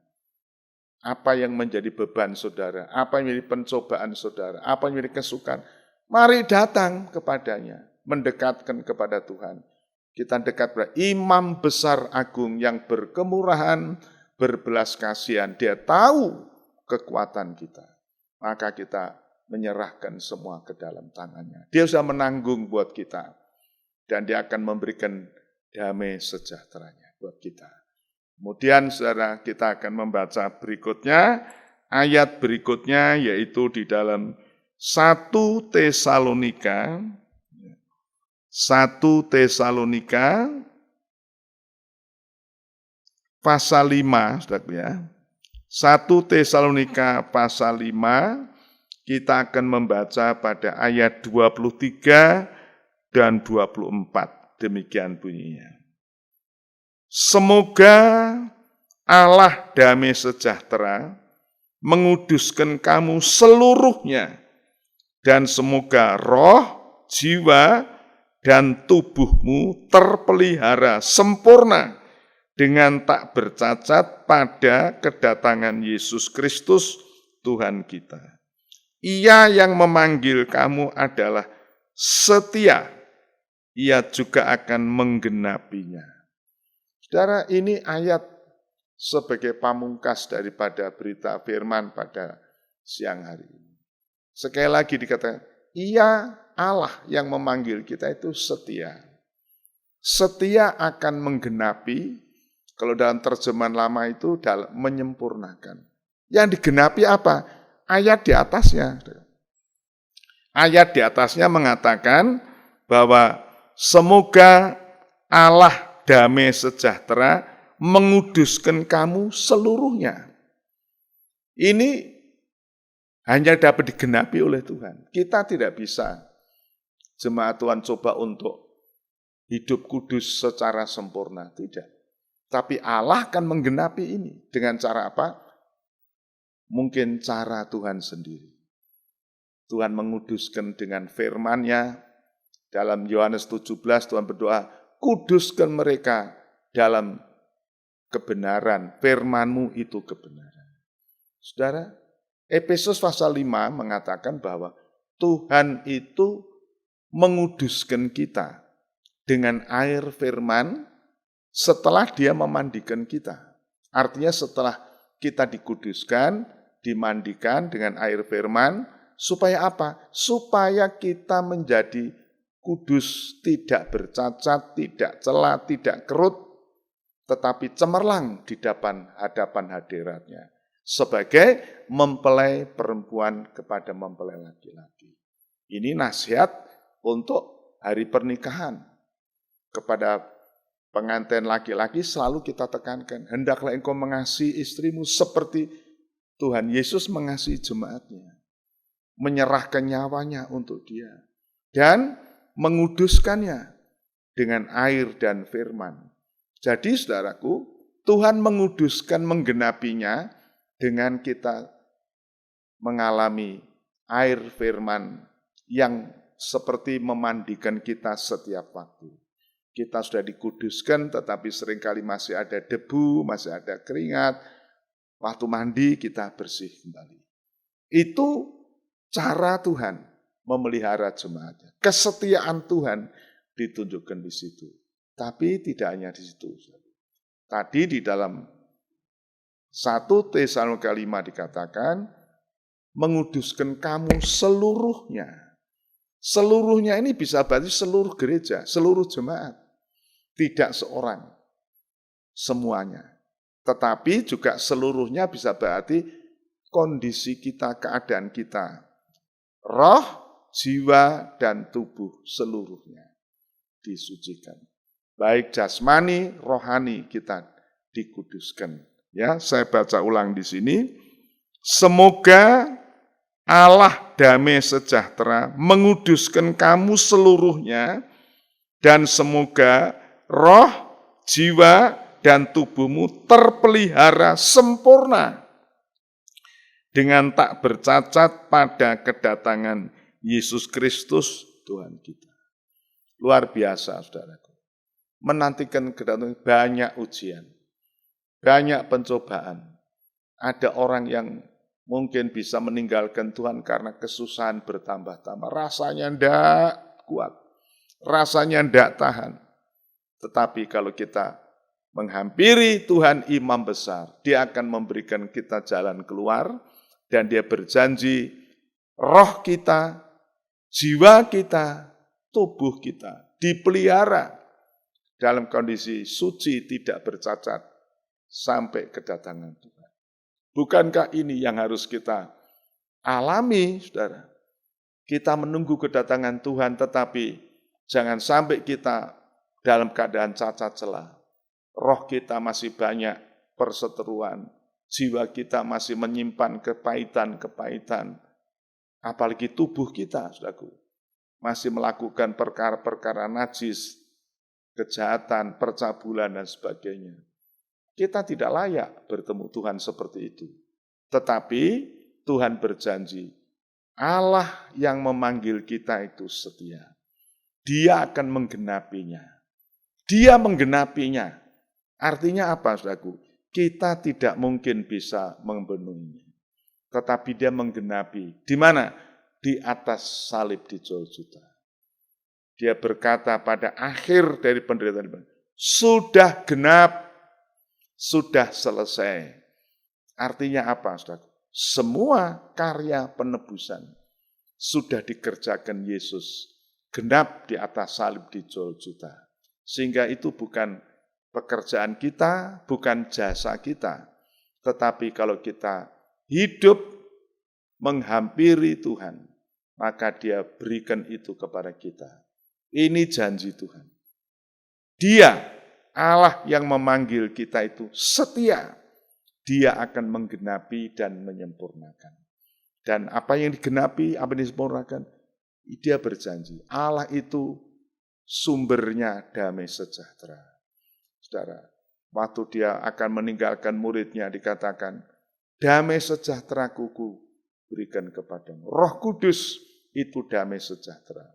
Apa yang menjadi beban saudara, apa yang menjadi pencobaan saudara, apa yang menjadi kesukaan. Mari datang kepadanya, mendekatkan kepada Tuhan. Kita dekat pada Imam Besar Agung yang berkemurahan, berbelas kasihan. Dia tahu kekuatan kita. Maka kita menyerahkan semua ke dalam tangannya. Dia sudah menanggung buat kita. Dan dia akan memberikan damai sejahteranya buat kita. Kemudian saudara, kita akan membaca berikutnya, ayat berikutnya yaitu di dalam 1 Tesalonika pasal 5, saudara ya. 1 Tesalonika pasal 5, kita akan membaca pada ayat 23 dan 24, demikian bunyinya. Semoga Allah damai sejahtera menguduskan kamu seluruhnya, dan semoga roh, jiwa, dan tubuhmu terpelihara sempurna dengan tak bercacat pada kedatangan Yesus Kristus Tuhan kita. Ia yang memanggil kamu adalah setia, ia juga akan menggenapinya. Saudara, ini ayat sebagai pamungkas daripada berita firman pada siang hari ini. Sekali lagi dikatakan, ia Allah yang memanggil kita itu setia. Setia akan menggenapi, kalau dalam terjemahan lama itu menyempurnakan. Yang digenapi apa? Ayat di atasnya. Ayat di atasnya mengatakan bahwa semoga Allah damai sejahtera menguduskan kamu seluruhnya. Ini hanya dapat digenapi oleh Tuhan. Kita tidak bisa, jemaat Tuhan, coba untuk hidup kudus secara sempurna. Tidak. Tapi Allah akan menggenapi ini. Dengan cara apa? Mungkin cara Tuhan sendiri. Tuhan menguduskan dengan firman-Nya. Dalam Yohanes 17 Tuhan berdoa, kuduskan mereka dalam kebenaran. Firman-Mu itu kebenaran. Saudara, Efesus pasal 5 mengatakan bahwa Tuhan itu menguduskan kita dengan air firman setelah dia memandikan kita. Artinya setelah kita dikuduskan, dimandikan dengan air firman, supaya apa? Supaya kita menjadi kudus, tidak bercacat, tidak cela, tidak kerut, tetapi cemerlang di hadapan hadiratnya. Sebagai mempelai perempuan kepada mempelai laki-laki. Ini nasihat untuk hari pernikahan. Kepada pengantin laki-laki selalu kita tekankan, hendaklah engkau mengasihi istrimu seperti Tuhan Yesus mengasihi jemaatnya. Menyerahkan nyawanya untuk dia. Dan menguduskannya dengan air dan firman. Jadi saudaraku, Tuhan menguduskan, menggenapinya dengan kita mengalami air firman yang seperti memandikan kita setiap waktu. Kita sudah dikuduskan, tetapi seringkali masih ada debu, masih ada keringat. Waktu mandi kita bersih kembali. Itu cara Tuhan memelihara jemaatnya. Kesetiaan Tuhan ditunjukkan di situ. Tapi tidak hanya di situ. Tadi di dalam 1 Tesalonika 5 dikatakan, menguduskan kamu seluruhnya. Seluruhnya ini bisa berarti seluruh gereja, seluruh jemaat. Tidak seorang, semuanya. Tetapi juga seluruhnya bisa berarti kondisi kita, keadaan kita. Roh, jiwa, dan tubuh seluruhnya disucikan. Baik jasmani, rohani kita dikuduskan. Ya, saya baca ulang di sini. Semoga Allah damai sejahtera menguduskan kamu seluruhnya, Dan semoga roh, jiwa, dan tubuhmu terpelihara sempurna dengan tak bercacat pada kedatangan Yesus Kristus Tuhan kita. Luar biasa, saudaraku. Menantikan kedatangan banyak ujian, banyak pencobaan. Ada orang yang mungkin bisa meninggalkan Tuhan karena kesusahan bertambah-tambah. Rasanya tidak kuat, rasanya tidak tahan. Tetapi kalau kita menghampiri Tuhan Imam Besar, Dia akan memberikan kita jalan keluar, dan Dia berjanji roh kita, jiwa kita, tubuh kita dipelihara dalam kondisi suci tidak bercacat sampai kedatangan Tuhan. Bukankah ini yang harus kita alami, saudara? Kita menunggu kedatangan Tuhan, tetapi jangan sampai kita dalam keadaan cacat celah. Roh kita masih banyak perseteruan, jiwa kita masih menyimpan kepahitan-kepahitan, apalagi tubuh kita, saudaraku, masih melakukan perkara-perkara najis, kejahatan, percabulan, dan sebagainya. Kita tidak layak bertemu Tuhan seperti itu. Tetapi Tuhan berjanji, Allah yang memanggil kita itu setia. Dia akan menggenapinya. Dia menggenapinya. Artinya apa, saudaraku? Kita tidak mungkin bisa memenuhinya. Tetapi Dia menggenapi. Di mana? Di atas salib di Golgota. Dia berkata pada akhir dari penderitaan, sudah genap, sudah selesai. Artinya apa, saudara? Semua karya penebusan sudah dikerjakan Yesus, genap di atas salib di Golgota. Sehingga itu bukan pekerjaan kita, bukan jasa kita. Tetapi kalau kita hidup menghampiri Tuhan, maka Dia berikan itu kepada kita. Ini janji Tuhan. Dia, Allah yang memanggil kita itu setia. Dia akan menggenapi dan menyempurnakan. Dan apa yang digenapi, apa yang disempurnakan, Dia berjanji. Allah itu sumbernya damai sejahtera. Saudara, waktu Dia akan meninggalkan muridnya dikatakan, damai sejahtera ku berikan kepadamu. Roh Kudus itu damai sejahtera.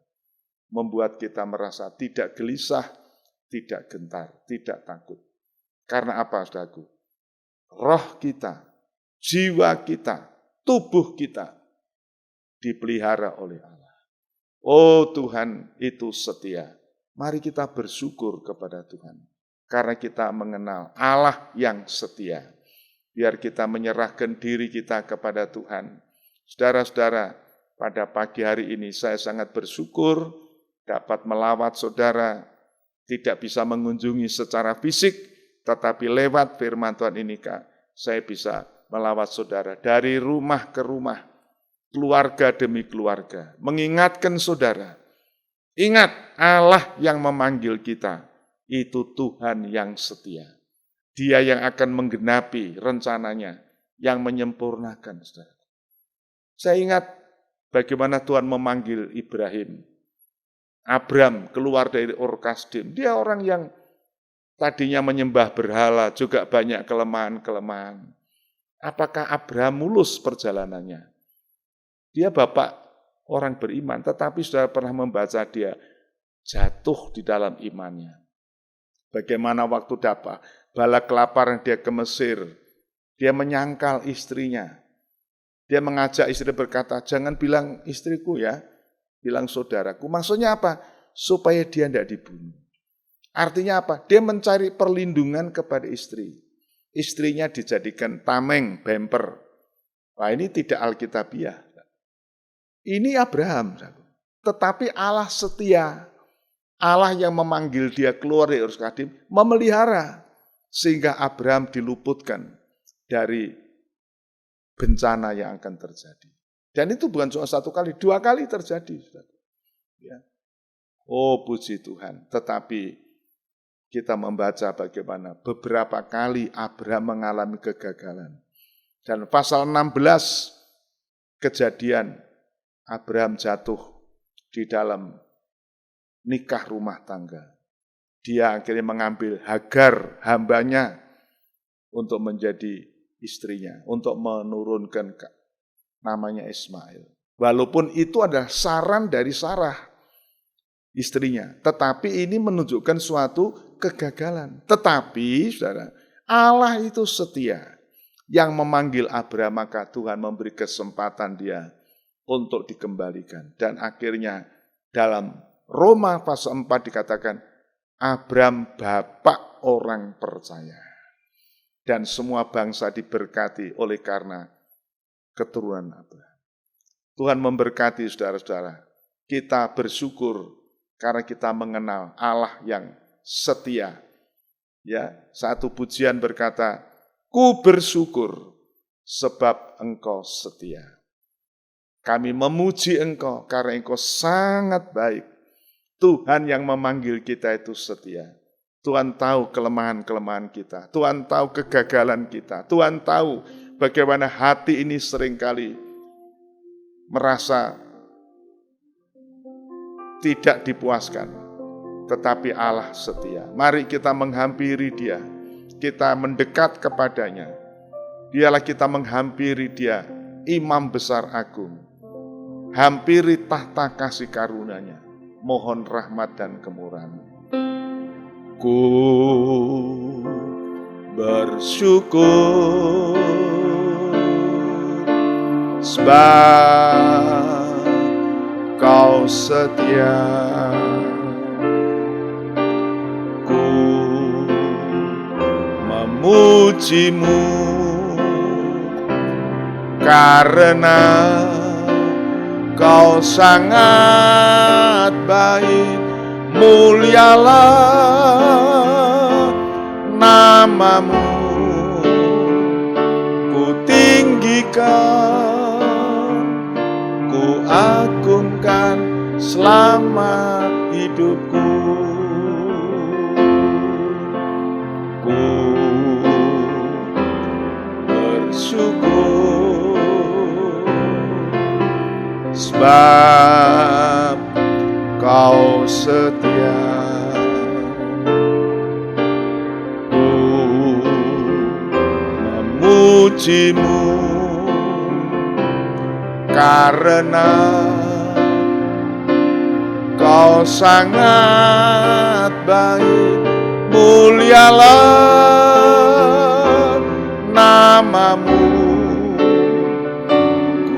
Membuat kita merasa tidak gelisah, tidak gentar, tidak takut. Karena apa, saudaraku? Roh kita, jiwa kita, tubuh kita dipelihara oleh Allah. Oh Tuhan itu setia. Mari kita bersyukur kepada Tuhan. Karena kita mengenal Allah yang setia. Biar kita menyerahkan diri kita kepada Tuhan. Saudara-saudara, pada pagi hari ini saya sangat bersyukur dapat melawat saudara, tidak bisa mengunjungi secara fisik, tetapi lewat firman Tuhan ini, Kak, saya bisa melawat saudara dari rumah ke rumah, keluarga demi keluarga, mengingatkan saudara, ingat Allah yang memanggil kita, itu Tuhan yang setia. Dia yang akan menggenapi rencananya, yang menyempurnakan, saudara. Saya ingat bagaimana Tuhan memanggil Ibrahim. Abram keluar dari Ur Kasdim. Dia orang yang tadinya menyembah berhala, juga banyak kelemahan-kelemahan. Apakah Abraham mulus perjalanannya? Dia bapak orang beriman, tetapi sudah pernah membaca dia jatuh di dalam imannya. Bagaimana waktu dapat bala kelaparan dia ke Mesir, dia menyangkal istrinya. Dia mengajak istri berkata, jangan bilang istriku ya, bilang saudaraku. Maksudnya apa? Supaya dia tidak dibunuh. Artinya apa? Dia mencari perlindungan kepada istri. Istrinya dijadikan tameng, bemper. Wah, ini tidak alkitabiah. Ini Abraham. Tetapi Allah setia. Allah yang memanggil dia keluar dari Ur Kasdim, memelihara. Sehingga Abraham diluputkan dari bencana yang akan terjadi. Dan itu bukan cuma satu kali, 2 kali terjadi. Ya. Oh puji Tuhan. Tetapi kita membaca bagaimana beberapa kali Abraham mengalami kegagalan. Dan pasal 16 Kejadian, Abraham jatuh di dalam nikah rumah tangga. Dia akhirnya mengambil Hagar, hambanya, untuk menjadi istrinya, untuk menurunkan namanya Ismail. Walaupun itu adalah saran dari Sarah, istrinya. Tetapi ini menunjukkan suatu kegagalan. Tetapi, saudara, Allah itu setia. Yang memanggil Abraham, maka Tuhan memberi kesempatan dia untuk dikembalikan. Dan akhirnya dalam Roma pasal 4 dikatakan, Abraham bapak orang percaya. Dan semua bangsa diberkati oleh karena keturunan Abraham. Tuhan memberkati saudara-saudara. Kita bersyukur karena kita mengenal Allah yang setia. Ya, satu pujian berkata, ku bersyukur sebab engkau setia. Kami memuji engkau karena engkau sangat baik. Tuhan yang memanggil kita itu setia. Tuhan tahu kelemahan-kelemahan kita. Tuhan tahu kegagalan kita. Tuhan tahu bagaimana hati ini seringkali merasa tidak dipuaskan. Tetapi Allah setia. Mari kita menghampiri Dia. Kita mendekat kepadanya. Biarlah kita menghampiri Dia, Imam Besar Agung. Hampiri tahta kasih karunia-Nya. Mohon rahmat dan kemurahan. Ku bersyukur sebab Kau setia. Ku memuji-Mu karena Kau sangat baik. Mulialah nama-Mu, ku tinggikan, ku agungkan selama hidupku. Ku bersyukur sebab Kau setia. Ku memuji-Mu karena Kau sangat baik. Mulialah nama-Mu,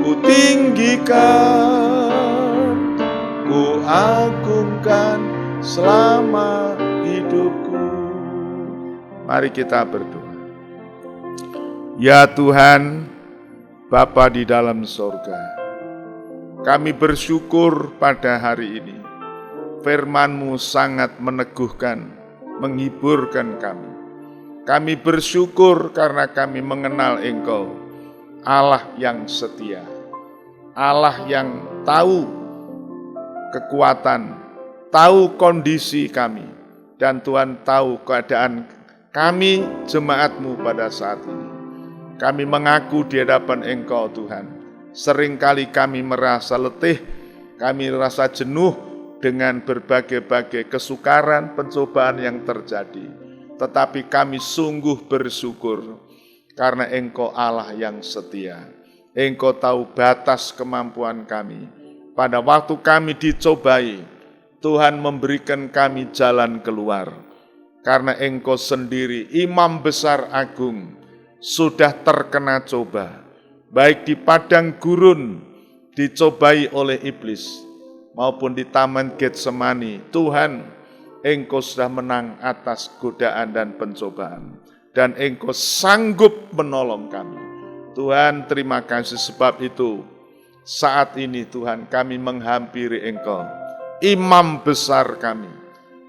ku tinggikan, ku agungkan selama hidupku. Mari kita berdoa. Ya Tuhan, Bapa di dalam sorga, kami bersyukur pada hari ini. Firman-Mu sangat meneguhkan, menghiburkan kami. Kami bersyukur karena kami mengenal Engkau, Allah yang setia, Allah yang tahu kekuatan, tahu kondisi kami, dan Tuhan tahu keadaan kami jemaat-Mu pada saat ini. Kami mengaku di hadapan Engkau Tuhan, seringkali kami merasa letih, kami merasa jenuh dengan berbagai-bagai kesukaran, pencobaan yang terjadi. Tetapi kami sungguh bersyukur karena Engkau Allah yang setia. Engkau tahu batas kemampuan kami. Pada waktu kami dicobai, Tuhan memberikan kami jalan keluar. Karena Engkau sendiri, Imam Besar Agung, sudah terkena coba. Baik di padang gurun, dicobai oleh iblis, maupun di Taman Getsemani. Tuhan, Engkau sudah menang atas godaan dan pencobaan. Dan Engkau sanggup menolong kami. Tuhan, terima kasih sebab itu. Saat ini Tuhan, kami menghampiri Engkau, Imam besar kami,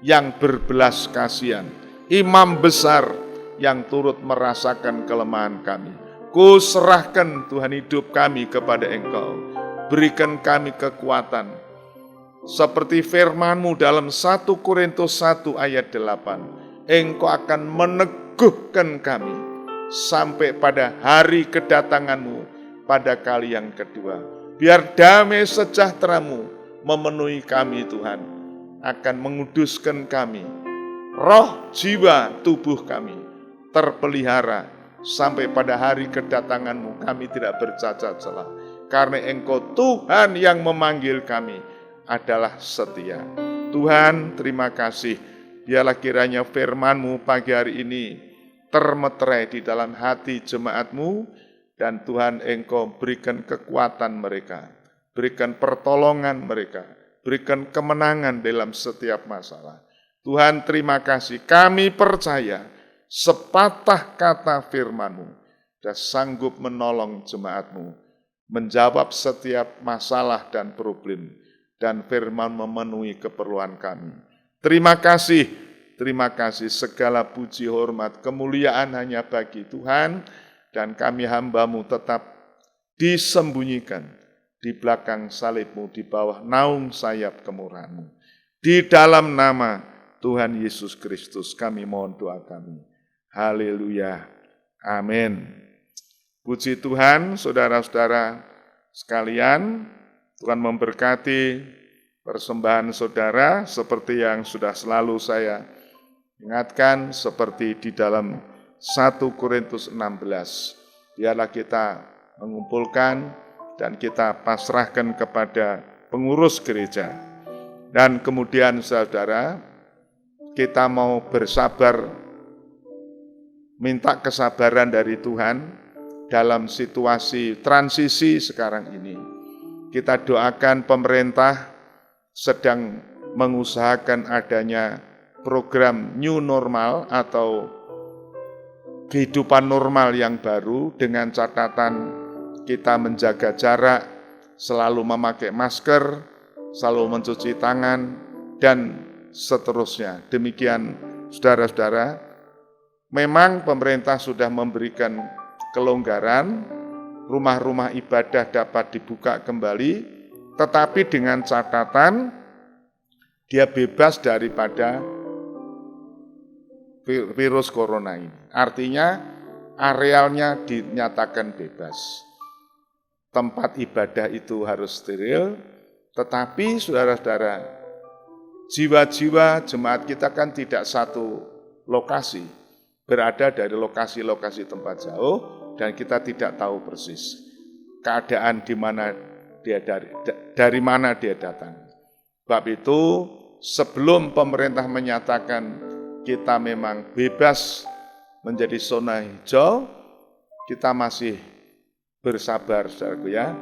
yang berbelas kasihan. Imam besar yang turut merasakan kelemahan kami. Ku serahkan Tuhan hidup kami kepada Engkau. Berikan kami kekuatan. Seperti firman-Mu dalam 1 Korintus 1 ayat 8. Engkau akan meneguhkan kami sampai pada hari kedatangan-Mu pada kali yang kedua. Biar damai sejahtera-Mu memenuhi kami Tuhan. akan menguduskan kami. Roh, jiwa, tubuh kami terpelihara sampai pada hari kedatangan-Mu kami tidak bercacat celah. Karena Engkau Tuhan yang memanggil kami adalah setia. Tuhan, terima kasih. Biarlah kiranya firman-Mu pagi hari ini termeterai di dalam hati jemaat-Mu, dan Tuhan Engkau berikan kekuatan mereka, berikan pertolongan mereka, berikan kemenangan dalam setiap masalah. Tuhan, terima kasih. Kami percaya sepatah kata firman-Mu dan sanggup menolong jemaat-Mu menjawab setiap masalah dan problem, dan firman memenuhi keperluan kami. Terima kasih segala puji, hormat, kemuliaan hanya bagi Tuhan, dan kami hamba-Mu tetap disembunyikan di belakang salib-Mu, di bawah naung sayap kemurahan-Mu. Di dalam nama Tuhan Yesus Kristus kami mohon doa kami. Haleluya. Amin. Puji Tuhan, saudara-saudara sekalian, Tuhan memberkati persembahan saudara seperti yang sudah selalu saya ingatkan, seperti di dalam 1 Korintus 16. Biarlah kita mengumpulkan dan kita pasrahkan kepada pengurus gereja. Dan kemudian saudara, kita mau bersabar, minta kesabaran dari Tuhan dalam situasi transisi sekarang ini. Kita doakan pemerintah sedang mengusahakan adanya program new normal atau kehidupan normal yang baru, dengan catatan kita menjaga jarak, selalu memakai masker, selalu mencuci tangan, dan seterusnya. Demikian saudara-saudara, memang pemerintah sudah memberikan kelonggaran, rumah-rumah ibadah dapat dibuka kembali, tetapi dengan catatan dia bebas daripada virus corona ini. Artinya arealnya dinyatakan bebas. Tempat ibadah itu harus steril, tetapi saudara-saudara, jiwa-jiwa jemaat kita kan tidak satu lokasi, berada dari lokasi-lokasi tempat jauh, dan kita tidak tahu persis keadaan di mana dia dari mana dia datang. Sebab itu, sebelum pemerintah menyatakan kita memang bebas menjadi zona hijau, kita masih bersabar, saudaraku ya.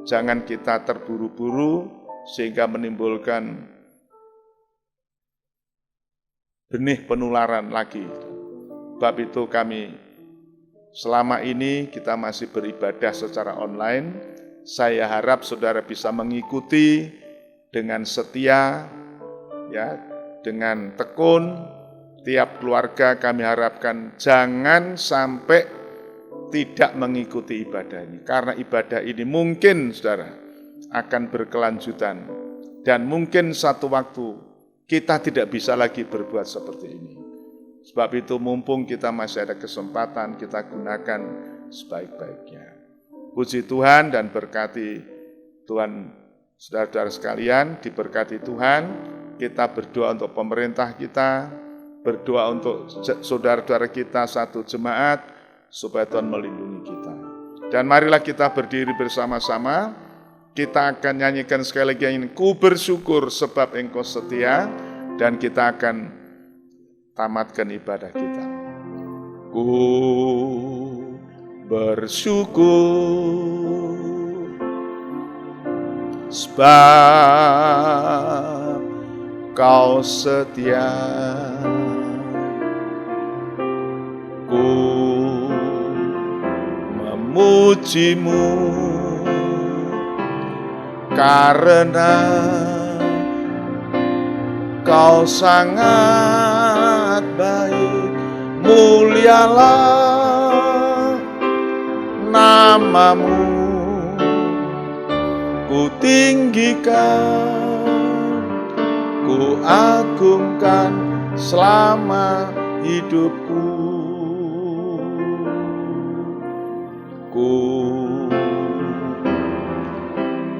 Jangan kita terburu-buru sehingga menimbulkan benih penularan lagi. Sebab itu kami selama ini kita masih beribadah secara online. Saya harap saudara bisa mengikuti dengan setia, ya, dengan tekun. Tiap keluarga kami harapkan jangan sampai tidak mengikuti ibadah ini. Karena ibadah ini mungkin, saudara, akan berkelanjutan. Dan mungkin satu waktu kita tidak bisa lagi berbuat seperti ini. Sebab itu mumpung kita masih ada kesempatan, kita gunakan sebaik-baiknya. Puji Tuhan dan berkati Tuhan, saudara-saudara sekalian, diberkati Tuhan. Kita berdoa untuk pemerintah kita, berdoa untuk saudara-saudara kita satu jemaat, supaya Tuhan melindungi kita. Dan marilah kita berdiri bersama-sama, kita akan nyanyikan sekali lagi yang ini, ku bersyukur sebab Engkau setia, dan kita akan tamatkan ibadah kita. Ku bersyukur sebab Kau setia. Ku memuji-Mu karena Kau sangat baik, mulialah nama-Mu, ku tinggikan, ku agungkan selama hidupku. Ku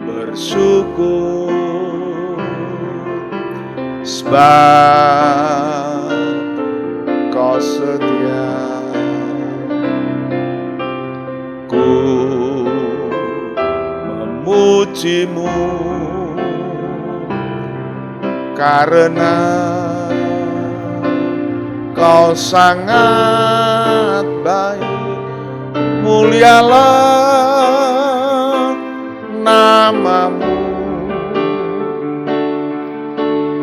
bersyukur sebab Kau setia. Ku memuji-Mu karena Kau sangat baik. Mulialah nama-Mu,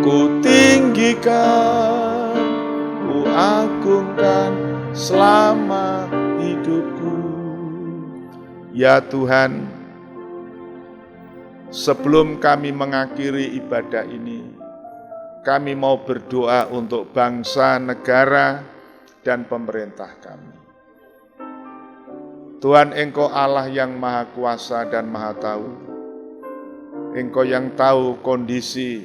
ku tinggikan, ku agungkan selama hidupku. Ya Tuhan, sebelum kami mengakhiri ibadah ini, kami mau berdoa untuk bangsa, negara, dan pemerintah kami. Tuhan, Engkau Allah yang Maha Kuasa dan Maha Tahu. Engkau yang tahu kondisi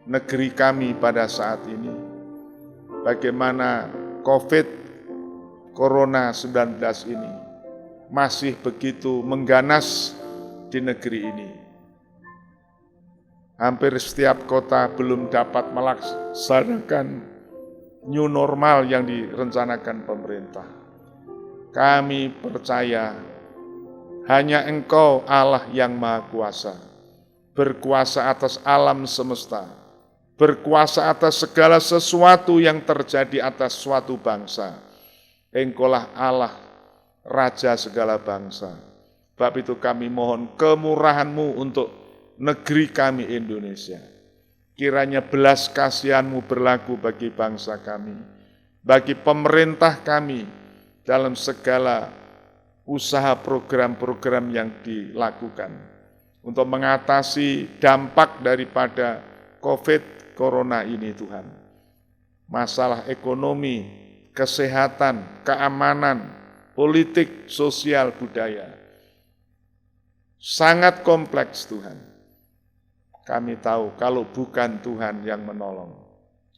negeri kami pada saat ini. Bagaimana COVID-19 ini masih begitu mengganas di negeri ini. Hampir setiap kota belum dapat melaksanakan new normal yang direncanakan pemerintah. Kami percaya hanya Engkau Allah yang Maha Kuasa, berkuasa atas alam semesta, berkuasa atas segala sesuatu yang terjadi atas suatu bangsa. Engkaulah Allah, Raja segala bangsa. Sebab itu kami mohon kemurahan-Mu untuk negeri kami Indonesia. Kiranya belas kasihan-Mu berlaku bagi bangsa kami, bagi pemerintah kami, dalam segala usaha program-program yang dilakukan untuk mengatasi dampak daripada COVID Corona ini Tuhan. Masalah ekonomi, kesehatan, keamanan, politik, sosial, budaya. Sangat kompleks Tuhan. Kami tahu kalau bukan Tuhan yang menolong,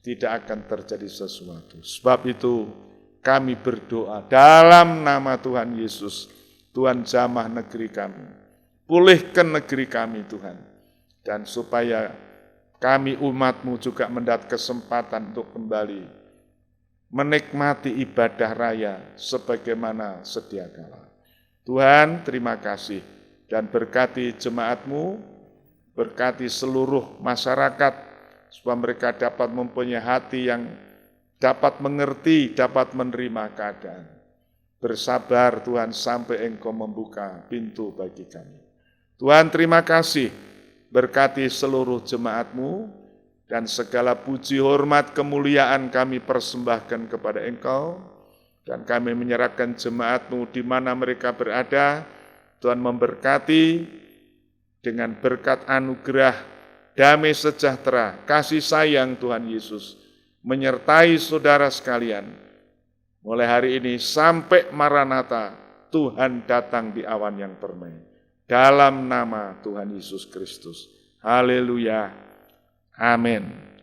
tidak akan terjadi sesuatu. Sebab itu kami berdoa dalam nama Tuhan Yesus, Tuhan jamah negeri kami, pulihkan negeri kami Tuhan, dan supaya kami umat-Mu juga mendapat kesempatan untuk kembali menikmati ibadah raya sebagaimana sedia kala. Tuhan, terima kasih, dan berkati jemaat-Mu, berkati seluruh masyarakat, supaya mereka dapat mempunyai hati yang dapat mengerti, dapat menerima keadaan. Bersabar Tuhan sampai Engkau membuka pintu bagi kami. Tuhan, terima kasih, berkati seluruh jemaat-Mu, dan segala puji, hormat, kemuliaan kami persembahkan kepada Engkau, dan kami menyerahkan jemaat-Mu di mana mereka berada. Tuhan memberkati dengan berkat anugerah, damai sejahtera, kasih sayang Tuhan Yesus, menyertai saudara sekalian, mulai hari ini sampai Maranatha, Tuhan datang di awan yang permai. Dalam nama Tuhan Yesus Kristus. Haleluya. Amin.